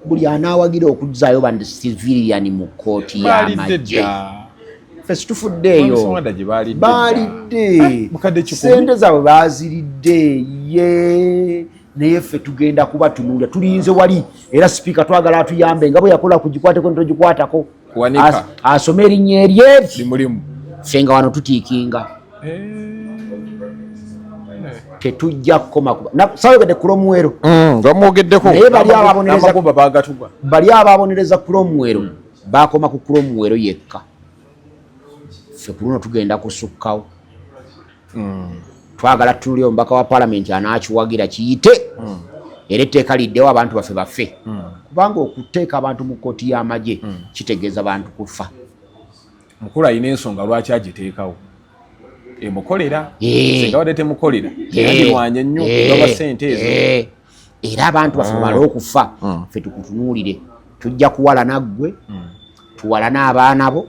buli anaawagira okuzaayo bandi civilian mu kkooti y'amagye ffe situfuddeeyo baalidde sente zaabwe baaziridde ye naye ffe tugenda kubatunuulira tulinze wali era sipiika twagala atuyambe nga bwe yakola kugikwateko nitogikwatako asome erinnya eryeri ffe nga wano tutiikinga tetujja kukoma sawegedde Cromwell naye bali ababonereza Cromwell bakoma ku Cromwell yekka ffe ku luno tugenda kusukkawo twagala tuli omubaka wa paalamenti anaakiwagira kiyite era etteeka liddewo abantu baffe kubanga okuteeka abantu mu kkooti y'amagye kitegeeza bantu kufa mukulu alina ensonga lwaki agiteekawo emukolera singa wadde temukolera yandimwanye nnyo baba ssente ezo era abantu baffe bamala okufa ffe tukutunuulire tujja kuwalana ggwe tuwalane abaana bo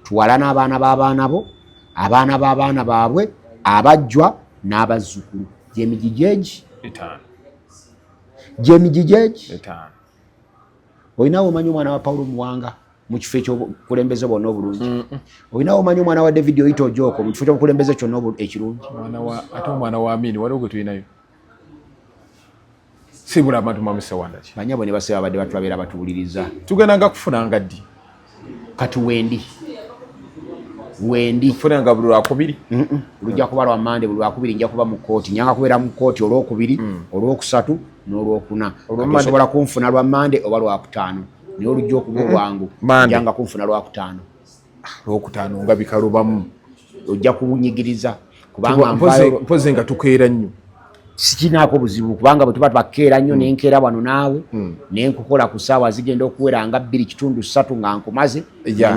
tuwalane abaana b'abaana bo abaana b'abaana baabwe abajjwa n'abazzukulu gyemigijeegi olinawo omanyi omwana wa Paulo Muwanga mu kifo ekyobukulembeze bwonna obulungi olinawo omanyi omwana wa David Oyito Ojoko mu kifo ky'obukulembeze kyonna ekirungi ate omwana wa Amini waliwo gwe tulinayo sibula abantu mamuse wandaki banyabo ne baseba badde batulabeera batuwuliriza tugendanga kufunanga ddi kati wendi kufunanga buli lwakubiri lujja kuba lwa Mande buli lwakubiri nja kuba mu kkooti nyanga kubeera mu kkooti olwokubiri olwokusatu n'olwokuna osobola kunfuna lwa Mande oba lwakutaano naye olujja okuba olwangu njanga kunfuna lwakutaano nga bikalubamu ojja kubunyigiriza kubanga mpoze nga tukeera nnyo sikinaako buzibu kubanga bwe tuba twakeera nnyo nenkeera wano naawe nenkukola ku ssaawa zigenda okuwera nga 2.3 nga nkumaze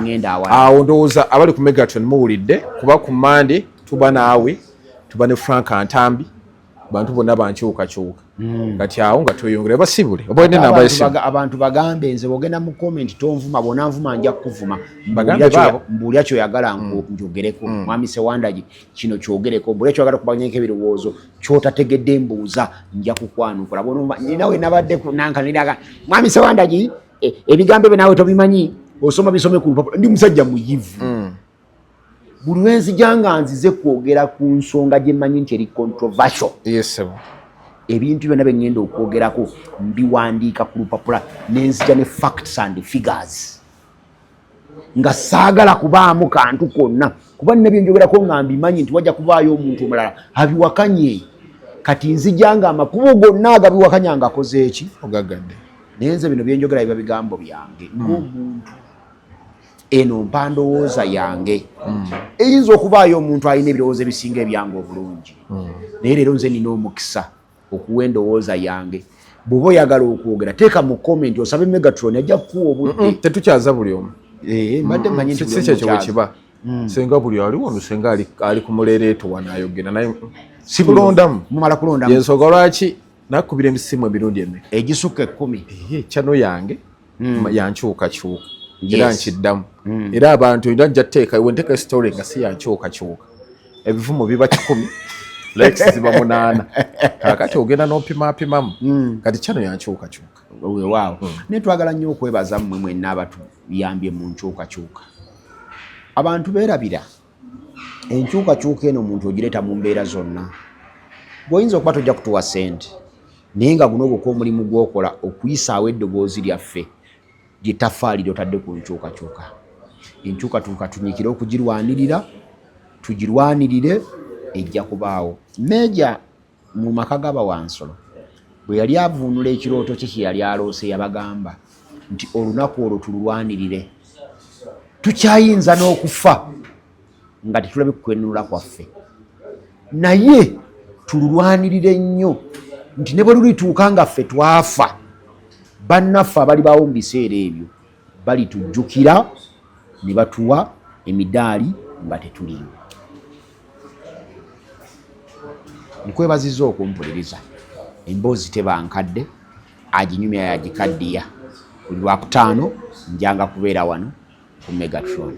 ngenda awala awo ndowooza abali ku Megatron muwulidde kuba ku Mande tuba naawe tuba ne Frank Antambi bantu bonna bankyukakyuka kati awo nga tweyongera basibule obaine abantu bagambe nze bwogenda mu comment tonvuma bona nvuma nja kukuvuma mbuulya kyoyagala njogereko mwami Sewandagi kino kyogereko mbuulya kyoyagala kubanyeko ebirowoozo kyotategedde mbuuza nja kukwanukula nawe nabadde nankaniraga mwami Sewandagi ebigambo bye nawe tobimanyi osoma bisome ku lupapula ndi musajja muyivu buli lwenzijanga nzize kwogera ku nsonga gye mmanyi nti eri controversial. Yes sir. Ebintu byonna bye ngenda okwogerako mbiwandiika ku lupapula nenzija ne facts and figures nga saagala kubaamu kantu konna kuba nina bye njogerako nga mbimanyi nti wajja kubaayo omuntu omulala abiwakanye kati nzijanga amakubo gonna agabiwakanya nga akoze eki ogagadde naye nze bino bye njogera biba bigambo byange ng'omuntu eno mpa ndowooza yange eyinza okubaayo omuntu alina ebirowoozo ebisinga ebyange obulungi naye leero nze nina omukisa okuwa endowooza yange bw'oba oyagala okwogera teeka mu comment osabe Megatron ajja kukuwa obudde tetukyaza buli omu mbadde mmanyi nti si kyekyo bwe kiba senga buli ali wano senga ali ku muleereeto wanaayogera naye si kulondamu mumala kulondamu yensonga lwaki nakubira emisimu emirundi emeka egisukka 10 kyano yange yankyukakyuka era nkiddamu era abantu njja teeka wenteeka story nga si yankyukakyuka ebivumo biba 10 likes ziba 8 kakati ogenda n'opimapimamu kati kyano yankyukakyuka weewaawo naye twagala nnyo okwebaza mmwe mwenna abatuyambye mu nkyukakyuka abantu beerabira enkyukakyuka eno omuntu ogireeta mu mbeera zonna bw'oyinza okuba tojja kutuwa ssente naye nga guno ogwoka omulimu gw'okola okuyisaawo eddoboozi lyaffe gye tafaalire otadde ku nkyukakyuka. Enkyukakyuka tunyikire okugirwanirira tugirwanirire ejja kubaawo. Meeja mu maka g'Abawansolo bwe yali avuunula ekirooto kye kye yali aloose yabagamba nti olunaku olwo tululwanirire tukyayinza n'okufa nga tetulabe kukwenunula kwaffe naye tululwanirire nnyo nti ne bwe lulituuka nga ffe twafa bannaffe abalibaawo mu biseera ebyo balitujjukira ne batuwa emidaali nga tetuliyo. Nkwebazizza okumpuliriza emboozi tebankadde aginyumya yagikaddiya buli lwakutaano njanga kubeera wano ku Megatron.